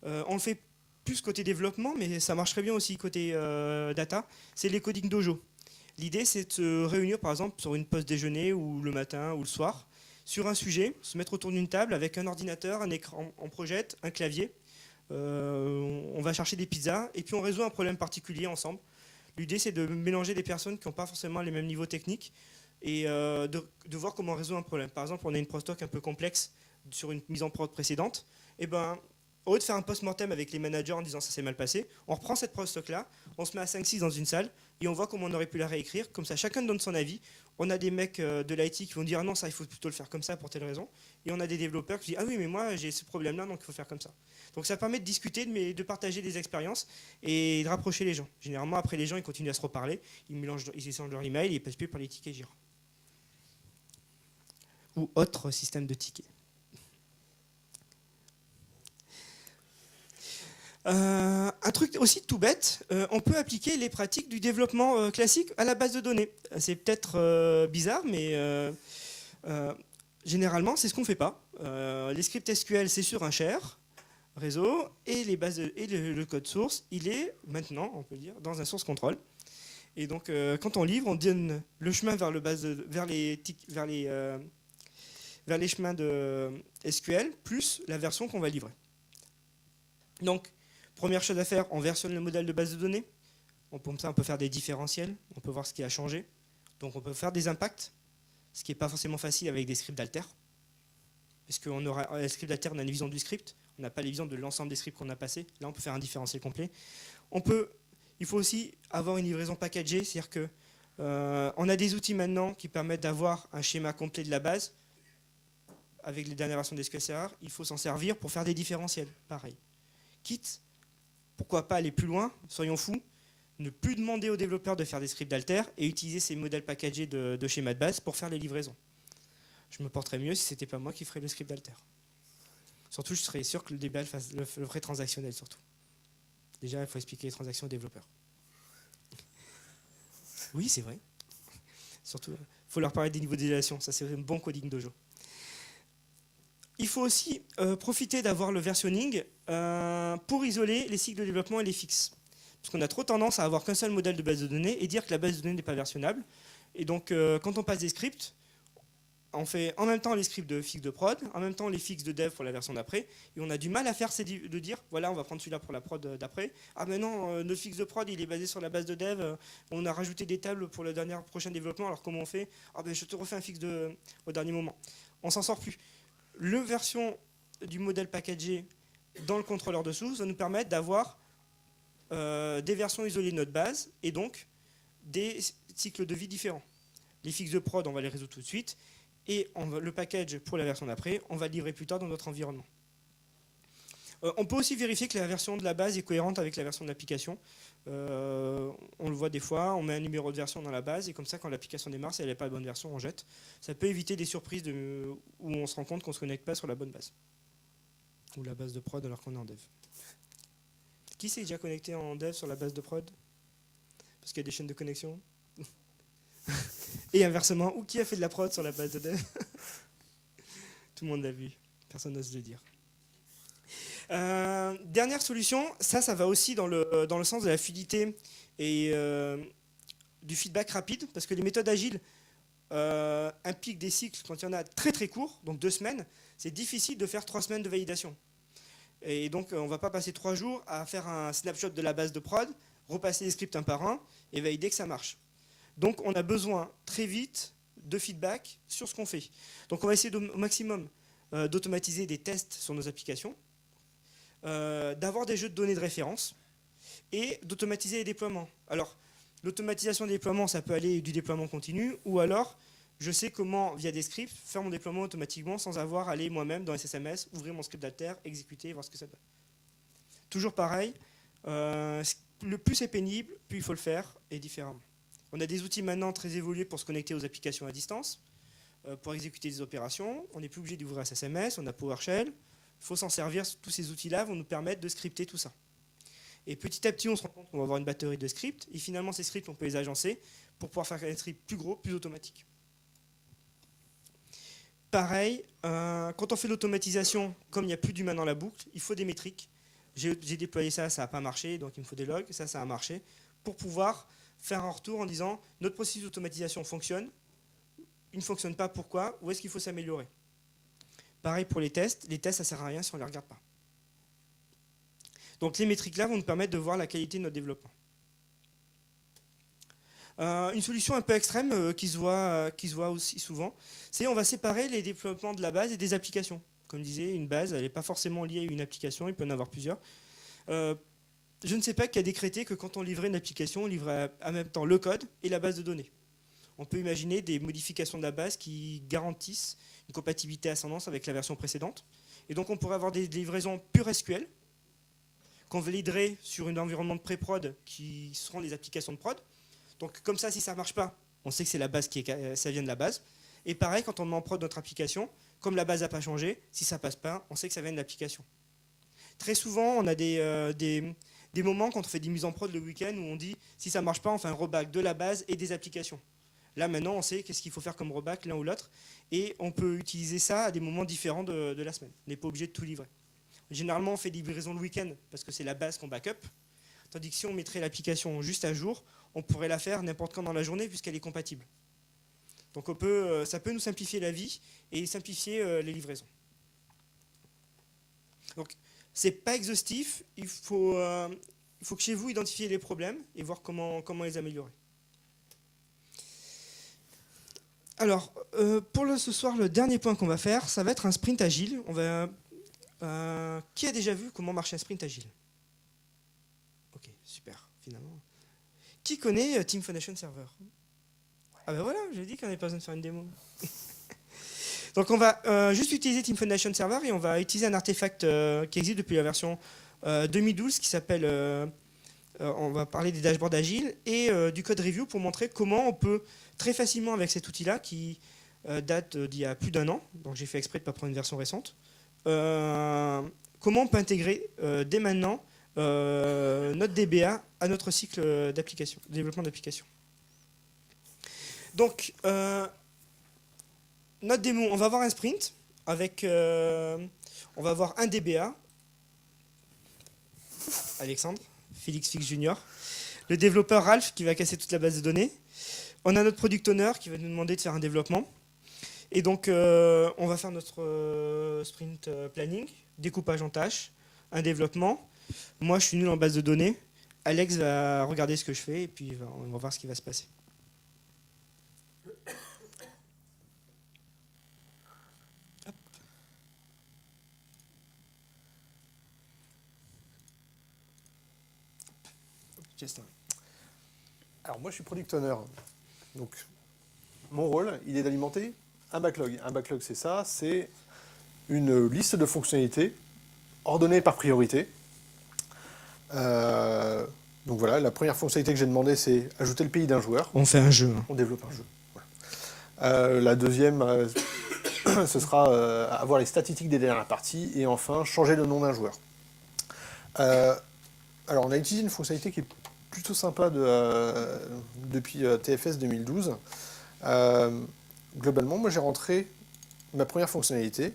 On le fait plus côté développement, mais ça marcherait bien aussi côté data, c'est les coding dojo. L'idée, c'est de se réunir, par exemple, sur une pause déjeuner, ou le matin, ou le soir, sur un sujet, se mettre autour d'une table avec un ordinateur, un écran en projette, un clavier, on va chercher des pizzas et puis on résout un problème particulier ensemble. L'idée, c'est de mélanger des personnes qui n'ont pas forcément les mêmes niveaux techniques et de voir comment on résout un problème. Par exemple, on a une prostock un peu complexe sur une mise en prod précédente. Et ben, au lieu de faire un post-mortem avec les managers en disant ça s'est mal passé, on reprend cette prostock-là, on se met à 5-6 dans une salle et on voit comment on aurait pu la réécrire. Comme ça, chacun donne son avis. On a des mecs de l'IT qui vont dire ah non, ça, il faut plutôt le faire comme ça pour telle raison. Et on a des développeurs qui disent ah oui, mais moi, j'ai ce problème-là, donc il faut faire comme ça. Donc ça permet de discuter, de partager des expériences et de rapprocher les gens. Généralement, après, les gens, ils continuent à se reparler, ils échangent leur email et ils passent plus par les tickets Jira. Ou autre système de tickets. Un truc aussi tout bête, on peut appliquer les pratiques du développement classique à la base de données. C'est peut-être bizarre, mais généralement, c'est ce qu'on ne fait pas. Les scripts SQL, c'est sur un share réseau, et le code source, il est maintenant, on peut dire, dans un source control. Et donc, quand on livre, on donne le chemin vers les chemins de SQL, plus la version qu'on va livrer. Donc, première chose à faire, on versionne le modèle de base de données. Comme ça, on peut faire des différentiels, on peut voir ce qui a changé. Donc, on peut faire des impacts, ce qui n'est pas forcément facile avec des scripts d'alter. Parce qu'on aura un script d'alter, on a une vision du script, on n'a pas la vision de l'ensemble des scripts qu'on a passés. Là, on peut faire un différentiel complet. Il faut aussi avoir une livraison packagée, c'est-à-dire que on a des outils maintenant qui permettent d'avoir un schéma complet de la base. Avec les dernières versions d'SQL Server, il faut s'en servir pour faire des différentiels, pareil. Quitte, pourquoi pas aller plus loin, soyons fous, ne plus demander aux développeurs de faire des scripts d'alter et utiliser ces modèles packagés de schéma de base pour faire les livraisons. Je me porterais mieux si ce n'était pas moi qui ferais le script d'alter. Surtout, je serais sûr que le DBA fasse le vrai transactionnel, surtout. Déjà, il faut expliquer les transactions aux développeurs. Oui, c'est vrai. Surtout, il faut leur parler des niveaux d'idéalisation. Ça, c'est un bon coding dojo. Il faut aussi profiter d'avoir le versionning pour isoler les cycles de développement et les fixes. Parce qu'on a trop tendance à avoir qu'un seul modèle de base de données et dire que la base de données n'est pas versionnable. Et donc, quand on passe des scripts, on fait en même temps les scripts de fixe de prod, en même temps les fixes de dev pour la version d'après, et on a du mal à faire, c'est de dire, voilà, on va prendre celui-là pour la prod d'après. Ah mais non, notre fixe de prod, il est basé sur la base de dev, on a rajouté des tables pour le prochain développement, alors comment on fait? Ah ben je te refais un fixe au dernier moment. On s'en sort plus. Le version du modèle packagé dans le contrôleur de source va nous permettre d'avoir des versions isolées de notre base, et donc des cycles de vie différents. Les fixes de prod, on va les résoudre tout de suite, et le package pour la version d'après, on va le livrer plus tard dans notre environnement. On peut aussi vérifier que la version de la base est cohérente avec la version de l'application. On le voit des fois, on met un numéro de version dans la base, et comme ça, quand l'application démarre, si elle n'est pas la bonne version, on jette. Ça peut éviter des surprises où on se rend compte qu'on ne se connecte pas sur la bonne base. Ou la base de prod alors qu'on est en dev. Qui s'est déjà connecté en dev sur la base de prod? Parce qu'il y a des chaînes de connexion. Et inversement, ou qui a fait de la prod sur la base de dev? Tout le monde l'a vu, personne n'ose le dire. Dernière solution, ça va aussi dans le sens de la fluidité et du feedback rapide, parce que les méthodes agiles impliquent des cycles quand il y en a très très courts, donc 2 semaines, c'est difficile de faire 3 semaines de validation. Et donc on ne va pas passer 3 jours à faire un snapshot de la base de prod, repasser les scripts un par un et valider que ça marche. Donc on a besoin très vite de feedback sur ce qu'on fait. Donc on va essayer au maximum d'automatiser des tests sur nos applications, d'avoir des jeux de données de référence et d'automatiser les déploiements. Alors l'automatisation des déploiements, ça peut aller du déploiement continu, ou alors je sais comment, via des scripts, faire mon déploiement automatiquement sans avoir à aller moi-même dans SSMS, ouvrir mon script d'alter, exécuter, voir ce que ça donne. Toujours pareil, le plus c'est pénible, plus il faut le faire, et différemment. On a des outils maintenant très évolués pour se connecter aux applications à distance, pour exécuter des opérations. On n'est plus obligé d'ouvrir SSMS, on a PowerShell. Il faut s'en servir, tous ces outils-là vont nous permettre de scripter tout ça. Et petit à petit, on se rend compte qu'on va avoir une batterie de scripts, et finalement, ces scripts, on peut les agencer pour pouvoir faire un script plus gros, plus automatique. Pareil, quand on fait l'automatisation, comme il n'y a plus d'humain dans la boucle, il faut des métriques. J'ai déployé ça, ça n'a pas marché, donc il me faut des logs, ça a marché, pour pouvoir faire un retour en disant notre processus d'automatisation fonctionne, il ne fonctionne pas, pourquoi, où est-ce qu'il faut s'améliorer. Pareil pour les tests, ça ne sert à rien si on ne les regarde pas. Donc les métriques-là vont nous permettre de voir la qualité de notre développement. Une solution un peu extrême qui se voit aussi souvent, c'est on va séparer les développements de la base et des applications. Comme je disais, une base, elle n'est pas forcément liée à une application, il peut y en avoir plusieurs. Je ne sais pas qui a décrété que quand on livrait une application, on livrait en même temps le code et la base de données. On peut imaginer des modifications de la base qui garantissent une compatibilité ascendance avec la version précédente. Et donc on pourrait avoir des livraisons pure SQL qu'on validerait sur un environnement de pré-prod qui seront les applications de prod. Donc comme ça, si ça ne marche pas, on sait que c'est la base ça vient de la base. Et pareil, quand on met en prod notre application, comme la base n'a pas changé, si ça ne passe pas, on sait que ça vient de l'application. Très souvent, on a des moments quand on fait des mises en prod le week-end où on dit si ça ne marche pas, on fait un rollback de la base et des applications. Là, maintenant, on sait qu'est-ce qu'il faut faire comme rollback l'un ou l'autre. Et on peut utiliser ça à des moments différents de la semaine. On n'est pas obligé de tout livrer. Généralement, on fait des livraisons le week-end parce que c'est la base qu'on backup. Tandis que si on mettrait l'application juste à jour, on pourrait la faire n'importe quand dans la journée puisqu'elle est compatible. Donc ça peut nous simplifier la vie et simplifier les livraisons. Donc, c'est pas exhaustif. Il faut que chez vous, identifiez les problèmes et voir comment les améliorer. Alors, pour ce soir, le dernier point qu'on va faire, ça va être un sprint agile. Qui a déjà vu comment marche un sprint agile? Ok, super, finalement. Qui connaît Team Foundation Server? Ah ben voilà, j'ai dit qu'on n'avait pas besoin de faire une démo. Donc on va juste utiliser Team Foundation Server et on va utiliser un artefact qui existe depuis la version 2012 qui s'appelle... on va parler des dashboards agiles et du code review pour montrer comment on peut très facilement avec cet outil-là qui date d'il y a plus d'1 an, donc j'ai fait exprès de ne pas prendre une version récente, comment on peut intégrer dès maintenant notre DBA à notre cycle d'application, de développement d'application. Donc, notre démo, on va avoir un sprint avec, on va avoir un DBA, Alexandre, Félix Fix Junior, le développeur Ralph qui va casser toute la base de données. On a notre product owner qui va nous demander de faire un développement. Et donc, on va faire notre sprint planning, découpage en tâches, un développement. Moi, je suis nul en base de données. Alex va regarder ce que je fais et puis on va voir ce qui va se passer. Alors moi je suis product owner, donc mon rôle il est d'alimenter un backlog. Un backlog c'est ça, c'est une liste de fonctionnalités ordonnées par priorité. Donc voilà, la première fonctionnalité que j'ai demandé c'est ajouter le pays d'un joueur. On fait un jeu. On développe un jeu. Voilà. La deuxième, ce sera avoir les statistiques des dernières parties et enfin changer le nom d'un joueur. Alors on a utilisé une fonctionnalité qui est plutôt sympa depuis TFS 2012. Globalement, moi j'ai rentré ma première fonctionnalité.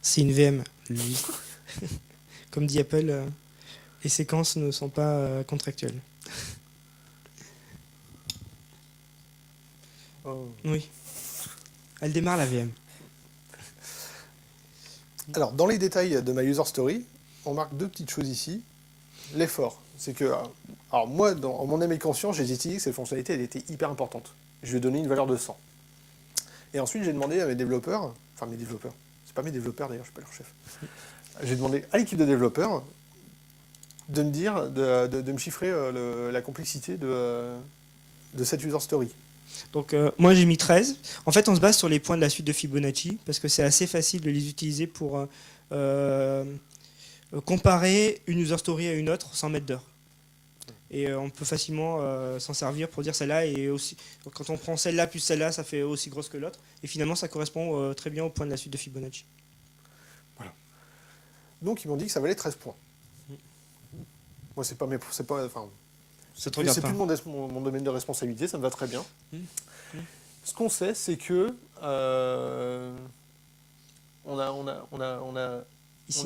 C'est une VM. Comme dit Apple, les séquences ne sont pas contractuelles. Oh. Oui. Elle démarre la VM. Alors, dans les détails de ma user story, on marque deux petites choses ici. L'effort, c'est que... Alors moi, en mon âme et conscience, j'ai dit que cette fonctionnalité, elle était hyper importante. Je lui ai donné une valeur de 100. Et ensuite, j'ai demandé à mes développeurs, enfin mes développeurs, c'est pas mes développeurs d'ailleurs, je suis pas leur chef. J'ai demandé à l'équipe de développeurs de me dire, de me chiffrer la complexité de cette user story. Donc moi j'ai mis 13. En fait on se base sur les points de la suite de Fibonacci parce que c'est assez facile de les utiliser pour comparer une user story à une autre sans mettre d'heure. Et on peut facilement s'en servir pour dire celle-là et aussi quand on prend celle-là plus celle-là ça fait aussi grosse que l'autre et finalement ça correspond très bien au point de la suite de Fibonacci. Voilà. Donc ils m'ont dit que ça valait 13 points. Moi c'est pas enfin c'est plus mon domaine de responsabilité, ça me va très bien. Ce qu'on sait, c'est que on a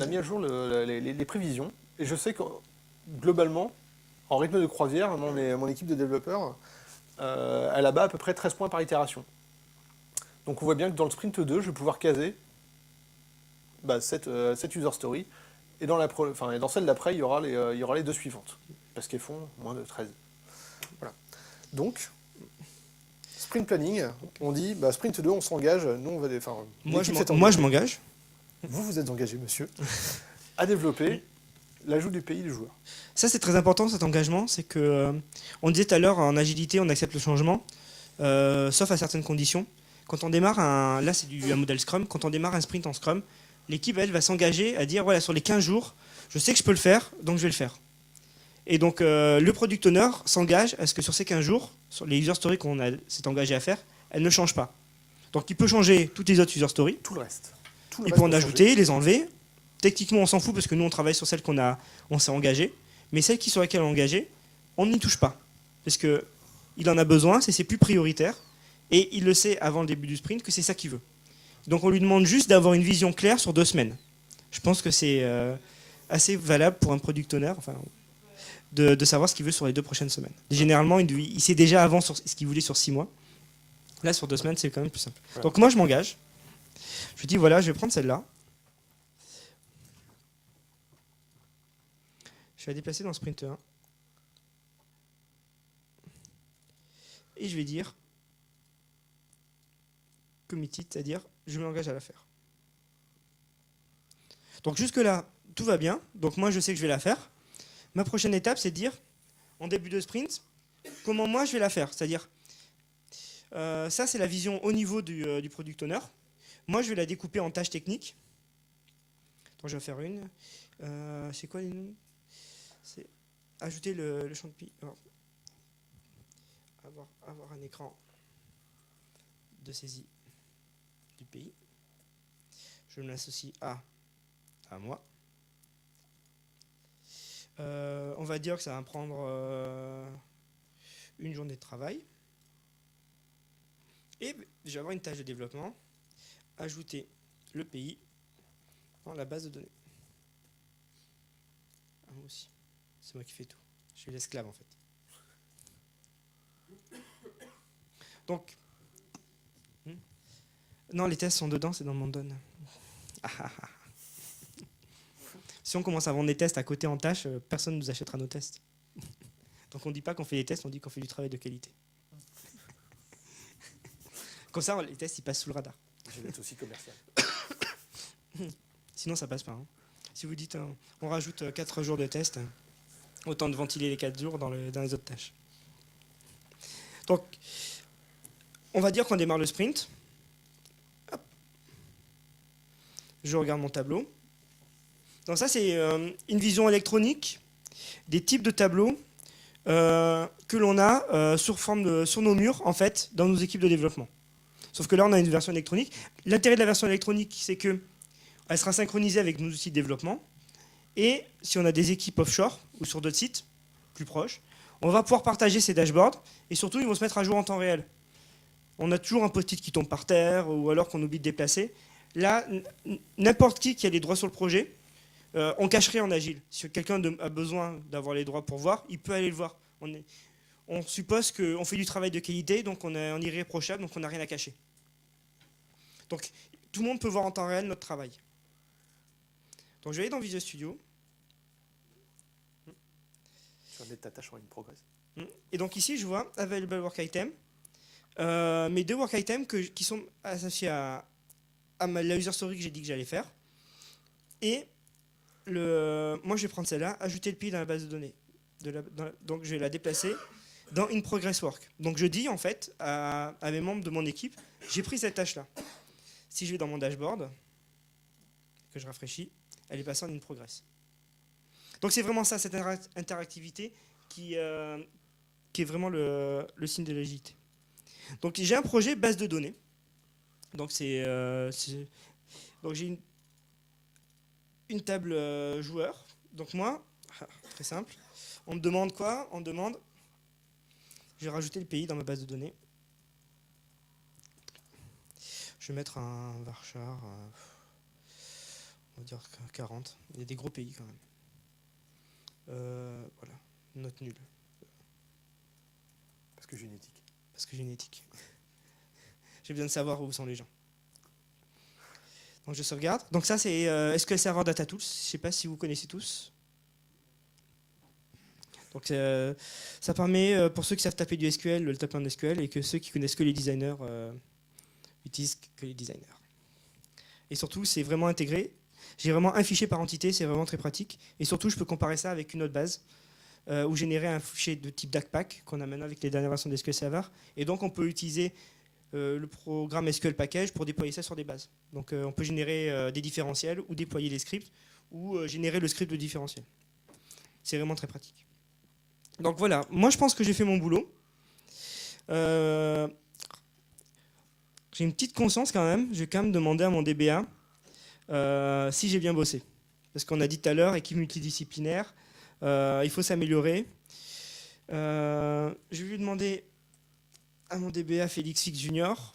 mis à jour les prévisions, et je sais que globalement, en rythme de croisière, mon équipe de développeurs, elle abat à peu près 13 points par itération. Donc on voit bien que dans le sprint 2, je vais pouvoir caser cette user story. Et dans celle d'après, il y aura les deux suivantes. Parce qu'elles font moins de 13. Voilà. Donc, sprint planning, on dit, sprint 2, on s'engage. Nous, on va... Moi, l'équipe s'est moi, engagée. je m'engage. Vous êtes engagé, monsieur, à développer l'ajout du pays du joueur. Ça, c'est très important, cet engagement. C'est que, on disait tout à l'heure, en agilité, on accepte le changement, sauf à certaines conditions. Quand on démarre là, c'est un modèle Scrum. Quand on démarre un sprint en Scrum, l'équipe, elle, va s'engager à dire, voilà, sur les 15 jours, je sais que je peux le faire, donc je vais le faire. Et donc, le product owner s'engage à ce que sur ces 15 jours, sur les user stories qu'on s'est engagé à faire, elles ne changent pas. Donc, il peut changer toutes les autres user stories. Tout le reste. Il peut en ajouter, les enlever. Techniquement, on s'en fout parce que nous, on travaille sur celles on s'est engagé. Mais celles sur lesquelles on est engagé, on n'y touche pas. Parce qu'il en a besoin, c'est plus prioritaire. Et il le sait avant le début du sprint que c'est ça qu'il veut. Donc, on lui demande juste d'avoir une vision claire sur 2 semaines. Je pense que c'est assez valable pour un product owner, de savoir ce qu'il veut sur les 2 prochaines semaines. Généralement, il sait déjà avant sur ce qu'il voulait sur 6 mois. Là, sur 2 semaines, c'est quand même plus simple. Voilà. Donc, moi, je m'engage. Je dis, voilà, je vais prendre celle-là. Je vais la déplacer dans Sprint 1. Et je vais dire committed, c'est-à-dire je m'engage à la faire. Donc jusque-là, tout va bien. Donc moi, je sais que je vais la faire. Ma prochaine étape, c'est de dire, en début de sprint, comment moi je vais la faire. C'est-à-dire, ça c'est la vision au niveau du product owner. Moi, je vais la découper en tâches techniques. Attends, je vais en faire une. C'est quoi les noms? C'est ajouter le champ de pays. Avoir un écran de saisie du pays. Je me l'associe à moi. On va dire que ça va me prendre une journée de travail. Et je vais avoir une tâche de développement. Ajouter le pays dans la base de données. Ah, moi aussi. C'est moi qui fais tout. Je suis l'esclave en fait. Donc, non, les tests sont dedans, c'est dans le Mandon. Si on commence à vendre des tests à côté en tâches, personne ne nous achètera nos tests. Donc on ne dit pas qu'on fait des tests, on dit qu'on fait du travail de qualité. Comme ça, les tests, ils passent sous le radar. Je vais être aussi commercial. Sinon, ça passe pas. Hein. Si vous dites, on rajoute 4 jours de test, autant de ventiler les 4 jours dans les autres tâches. Donc, on va dire qu'on démarre le sprint. Hop. Je regarde mon tableau. Donc ça, c'est une vision électronique des types de tableaux que l'on a sur nos murs, en fait, dans nos équipes de développement. Sauf que là, on a une version électronique. L'intérêt de la version électronique, c'est qu'elle sera synchronisée avec nos outils de développement. Et si on a des équipes offshore ou sur d'autres sites plus proches, on va pouvoir partager ces dashboards et surtout, ils vont se mettre à jour en temps réel. On a toujours un post-it qui tombe par terre ou alors qu'on oublie de déplacer. Là, n'importe qui a les droits sur le projet, on cacherait en agile. Si quelqu'un a besoin d'avoir les droits pour voir, il peut aller le voir. On suppose qu'on fait du travail de qualité, donc on est irréprochable, donc on n'a rien à cacher. Donc tout le monde peut voir en temps réel notre travail. Donc je vais aller dans Visual Studio. Tu vas mettre ta tâche en in progress. Et donc ici, je vois Available Work Item. Mes 2 work items qui sont associés à la user story que j'ai dit que j'allais faire. Et moi, je vais prendre celle-là, ajouter le pays dans la base de données. Donc je vais la déplacer dans In Progress Work. Donc je dis en fait à mes membres de mon équipe, j'ai pris cette tâche-là. Si je vais dans mon dashboard, que je rafraîchis, elle est passée en In Progress. Donc c'est vraiment ça, cette interactivité qui est vraiment le signe de l'agilité. Donc j'ai un projet base de données. Donc donc j'ai une table joueur. Donc moi, très simple. On me demande quoi? On me demande, je vais rajouter le pays dans ma base de données. Je vais mettre un varchar, on va dire 40. Il y a des gros pays quand même. Voilà, note nulle. Parce que j'ai une éthique. Parce que j'ai une éthique. J'ai besoin de savoir où sont les gens. Donc je sauvegarde. Donc ça c'est SQL Server Data Tools. Je ne sais pas si vous connaissez tous. Donc ça permet, pour ceux qui savent taper du SQL, le taper en SQL, et que ceux qui connaissent que les designers utilisent que les designers. Et surtout, c'est vraiment intégré. J'ai vraiment un fichier par entité, c'est vraiment très pratique. Et surtout, je peux comparer ça avec une autre base, ou générer un fichier de type DACPack, qu'on a maintenant avec les dernières versions de SQL Server. Et donc, on peut utiliser le programme SQL Package pour déployer ça sur des bases. Donc, on peut générer des différentiels, ou déployer les scripts, ou générer le script de différentiel. C'est vraiment très pratique. Donc voilà, moi je pense que j'ai fait mon boulot. J'ai une petite conscience quand même, je vais quand même demander à mon DBA si j'ai bien bossé. Parce qu'on a dit tout à l'heure, équipe multidisciplinaire, il faut s'améliorer. Je vais lui demander à mon DBA Félix Fix Junior,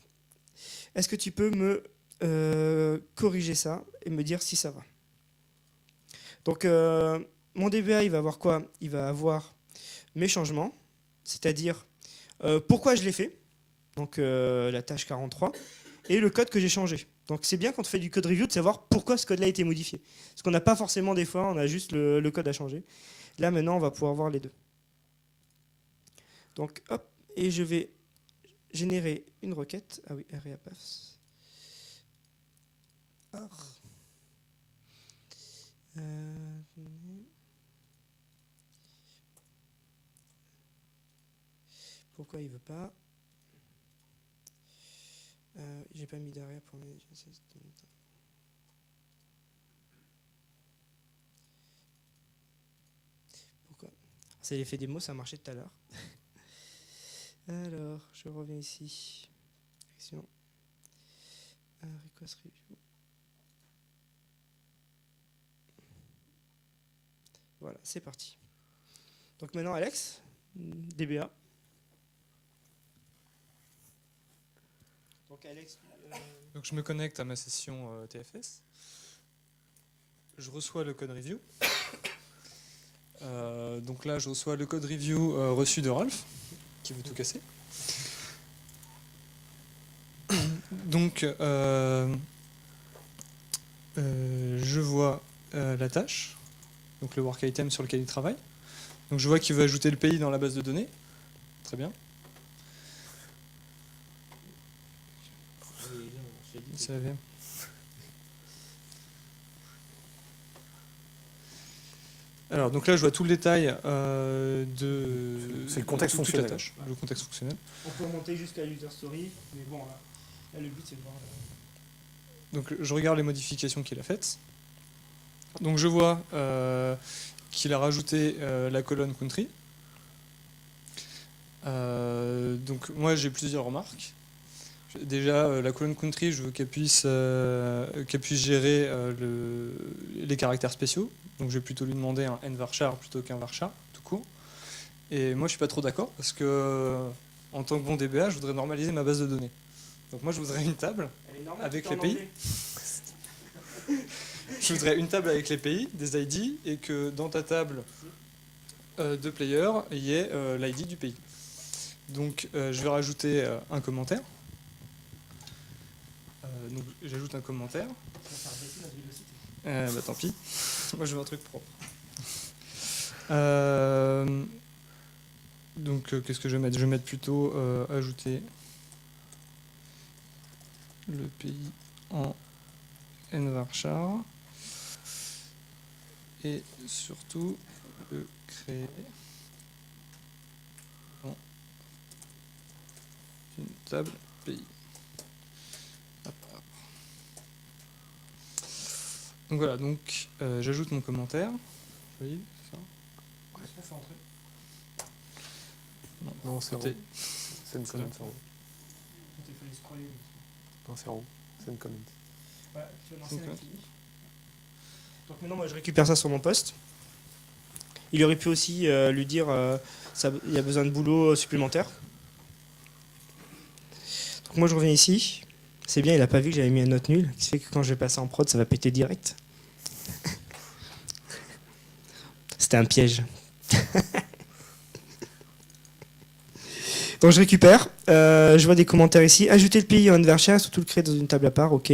est-ce que tu peux me corriger ça et me dire si ça va. Donc mon DBA il va avoir quoi? Il va avoir mes changements, c'est-à-dire pourquoi je l'ai fait, donc la tâche 43, et le code que j'ai changé. Donc c'est bien quand on fait du code review de savoir pourquoi ce code-là a été modifié. Parce qu'on n'a pas forcément des fois, on a juste le code à changer. Là maintenant on va pouvoir voir les deux. Donc hop, et je vais générer une requête. Ah oui, REAPAFS. Pourquoi il veut pas? J'ai pas mis d'arrière pour mes... Pourquoi? C'est l'effet démo, ça a marché tout à l'heure. Alors, je reviens ici. Action. Request review. Voilà, c'est parti. Donc maintenant, Alex, DBA. Donc Alex, Donc je me connecte à ma session TFS. Je reçois le code review. Donc là, je reçois le code review reçu de Ralph, qui veut tout casser. Donc, je vois la tâche, donc le work item sur lequel il travaille. Donc je vois qu'il veut ajouter le pays dans la base de données. Très bien. Ça va bien. Alors, donc là, je vois tout le détail de... C'est le contexte toute fonctionnel. la tâche, le contexte fonctionnel. on peut remonter jusqu'à user story, mais bon, là le but c'est de voir. Donc je regarde les modifications qu'il a faites. Donc je vois qu'il a rajouté la colonne country. Donc moi j'ai plusieurs remarques. Déjà la colonne country, je veux qu'elle puisse gérer les caractères spéciaux. Donc je vais plutôt lui demander un n-varchar plutôt qu'un varchar tout court. Et moi je suis pas trop d'accord parce que en tant que bon DBA, je voudrais normaliser ma base de données. Donc moi je voudrais une table avec les pays. Je voudrais une table avec les pays, des ID, et que dans ta table de player, il y ait l'ID du pays. Donc je vais rajouter un commentaire. Donc j'ajoute un commentaire. Bah tant pis. Moi je veux un truc propre. Donc qu'est-ce que je vais mettre? Je vais mettre plutôt ajouter le pays en n-varchar et surtout le créer dans une table pays. Donc voilà, donc j'ajoute mon commentaire. Vous voyez ça? Non, c'est en haut. C'était- C'est une comment, c'est en haut. Non, c'est en haut. C'est une comment. Donc maintenant, moi, je récupère ça sur mon poste. Il aurait pu aussi lui dire il y a besoin de boulot supplémentaire. Donc moi, je reviens ici. C'est bien, il n'a pas vu que j'avais mis une note nulle, qui fait que quand je vais passer en prod, ça va péter direct. C'était un piège. Donc je récupère, je vois des commentaires ici. Ajouter le pays en n-varchar, surtout le créer dans une table à part, ok.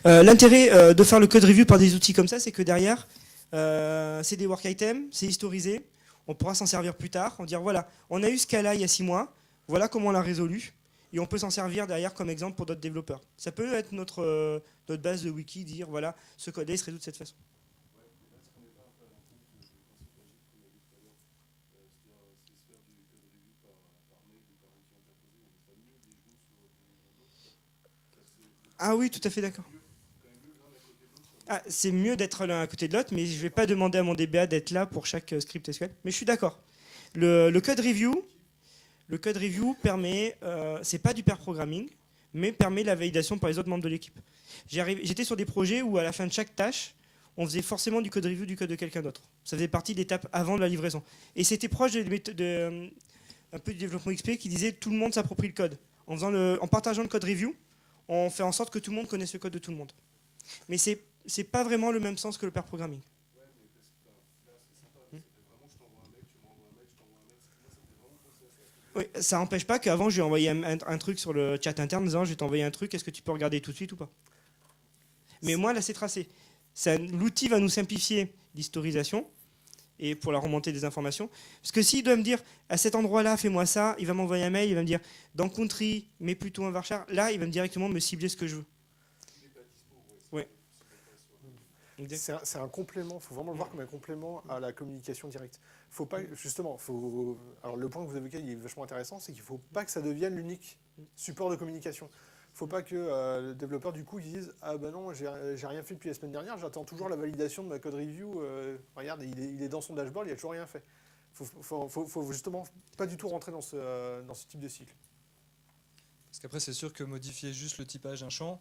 L'intérêt de faire le code review par des outils comme ça, c'est que derrière, c'est des work items, c'est historisé, on pourra s'en servir plus tard, on dire voilà, on a eu ce cas-là il y a 6 mois, voilà comment on l'a résolu, et on peut s'en servir derrière comme exemple pour d'autres développeurs. Ça peut être notre base de wiki, dire voilà, ce code-là il se résout de cette façon. Ah oui, tout à fait d'accord. Ah, c'est mieux d'être l'un à côté de l'autre, mais je ne vais pas demander à mon DBA d'être là pour chaque script SQL. Mais je suis d'accord. Le code review permet, c'est pas du pair programming, mais permet la validation par les autres membres de l'équipe. J'étais sur des projets où à la fin de chaque tâche, on faisait forcément du code review du code de quelqu'un d'autre. Ça faisait partie de l'étape avant de la livraison. Et c'était proche un peu du développement XP qui disait tout le monde s'approprie le code. En partageant le code review, on fait en sorte que tout le monde connaisse le code de tout le monde. Mais c'est pas vraiment le même sens que le pair programming. Oui, ça n'empêche pas qu'avant, je lui ai envoyé un truc sur le chat interne disant je vais t'envoyer un truc, est-ce que tu peux regarder tout de suite ou pas? Mais moi, là, c'est tracé. L'outil va nous simplifier l'historisation et pour la remontée des informations. Parce que s'il doit me dire à cet endroit-là, fais-moi ça, il va m'envoyer un mail, il va me dire dans country, mets plutôt un varchar. Là, il va directement me cibler ce que je veux. Ouais. C'est un complément, il faut vraiment le voir comme un complément à la communication directe. Faut pas, justement, alors le point que vous évoquez il est vachement intéressant, c'est qu'il ne faut pas que ça devienne l'unique support de communication. Il ne faut pas que le développeur du coup il dise ah ben non j'ai rien fait depuis la semaine dernière, j'attends toujours la validation de ma code review, regarde il est dans son dashboard, il a toujours rien fait. Faut justement pas du tout rentrer dans ce type de cycle. Parce qu'après c'est sûr que modifier juste le typage d'un champ,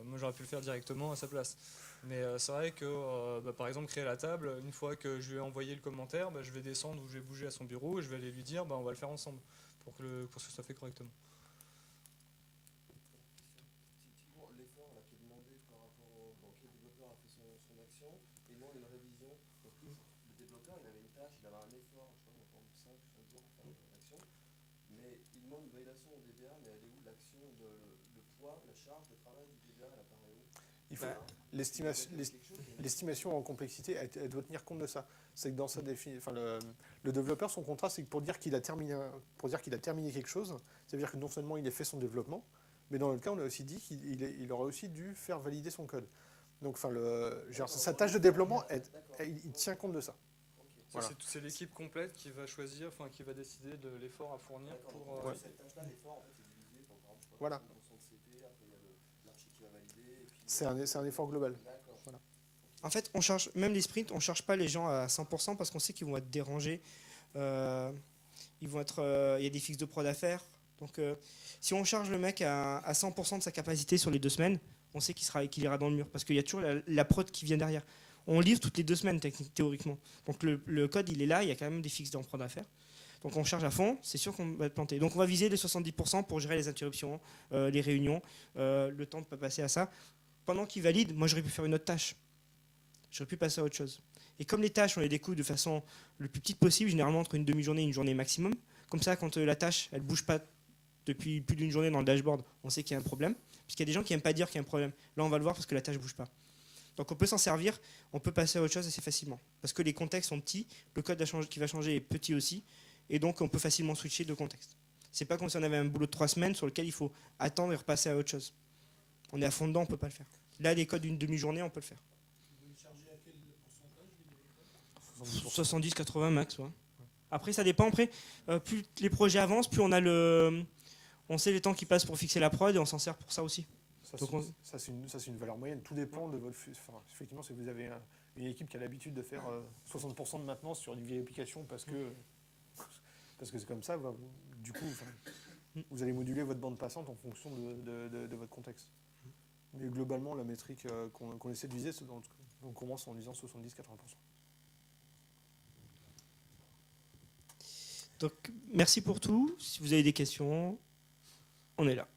moi j'aurais pu le faire directement à sa place. Mais c'est vrai que par exemple créer la table, une fois que je lui ai envoyé le commentaire, je vais descendre ou je vais bouger à son bureau et je vais aller lui dire on va le faire ensemble pour que ce soit fait correctement. L'effort qui est demandé par rapport au quel développeur a fait son action et demande une révision. Donc le développeur il avait une tâche, il avait un effort, je crois qu'on prend 5 jours pour faire l'action, mais il demande une validation au DBA, mais elle est où l'action, le poids, la charge de travail du DBA, elle apparaît où? L'estimation en complexité, elle doit tenir compte de ça. C'est que dans sa définition, le développeur, son contrat, c'est que pour dire qu'il a terminé quelque chose, ça veut dire que non seulement il a fait son développement, mais dans notre cas, on a aussi dit qu'il aurait aussi dû faire valider son code. Donc, sa tâche de développement, il tient compte de ça. Voilà. C'est l'équipe complète qui va choisir, qui va décider de l'effort à fournir pour. Cette tâche-là, l'effort en fait est divisé par exemple, voilà. C'est un effort global. Voilà. En fait, on charge, même les sprints, on ne charge pas les gens à 100% parce qu'on sait qu'ils vont être dérangés. Il y a des fixes de prod à faire. Donc, si on charge le mec à 100% de sa capacité sur les 2 semaines, on sait qu'il ira dans le mur parce qu'il y a toujours la prod qui vient derrière. On livre toutes les 2 semaines théoriquement. Donc, le code, il est là, il y a quand même des fixes de prod à faire. Donc on charge à fond, c'est sûr qu'on va être planté. Donc on va viser les 70% pour gérer les interruptions, les réunions, le temps de ne pas passer à ça. Pendant qu'il valide, moi j'aurais pu faire une autre tâche. J'aurais pu passer à autre chose. Et comme les tâches, on les découpe de façon le plus petite possible, généralement entre une demi-journée et une journée maximum. Comme ça, quand la tâche, elle ne bouge pas depuis plus d'une journée dans le dashboard, on sait qu'il y a un problème. Puisqu'il y a des gens qui n'aiment pas dire qu'il y a un problème. Là, on va le voir parce que la tâche ne bouge pas. Donc on peut s'en servir, on peut passer à autre chose assez facilement. Parce que les contextes sont petits, le code qui va changer est petit aussi. Et donc, on peut facilement switcher de contexte. C'est pas comme si on avait un boulot de 3 semaines sur lequel il faut attendre et repasser à autre chose. On est à fond dedans, on peut pas le faire. Là, les codes d'une demi-journée, on peut le faire. Vous le chargez à quel pourcentage? 70-80 max, ouais. Après, ça dépend. Après, plus les projets avancent, plus on sait les temps qui passent pour fixer la prod et on s'en sert pour ça aussi. Ça, c'est une valeur moyenne. Tout dépend de votre. Effectivement, si vous avez une équipe qui a l'habitude de faire 60% de maintenance sur une vieille application parce que c'est comme ça, du coup, vous allez moduler votre bande passante en fonction de votre contexte. Mais globalement, la métrique qu'on essaie de viser, on commence en disant 70-80%. Donc, merci pour tout. Si vous avez des questions, on est là.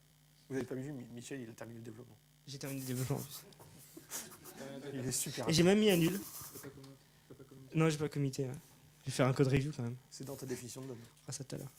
Vous n'avez pas vu, Michel, il a terminé le développement. J'ai terminé le développement en plus. Il est super. Et j'ai même mis un nul. Non, j'ai pas commité. Ouais. Je vais faire un code review quand même. C'est dans ta définition de l'homme. On fera ça tout à l'heure.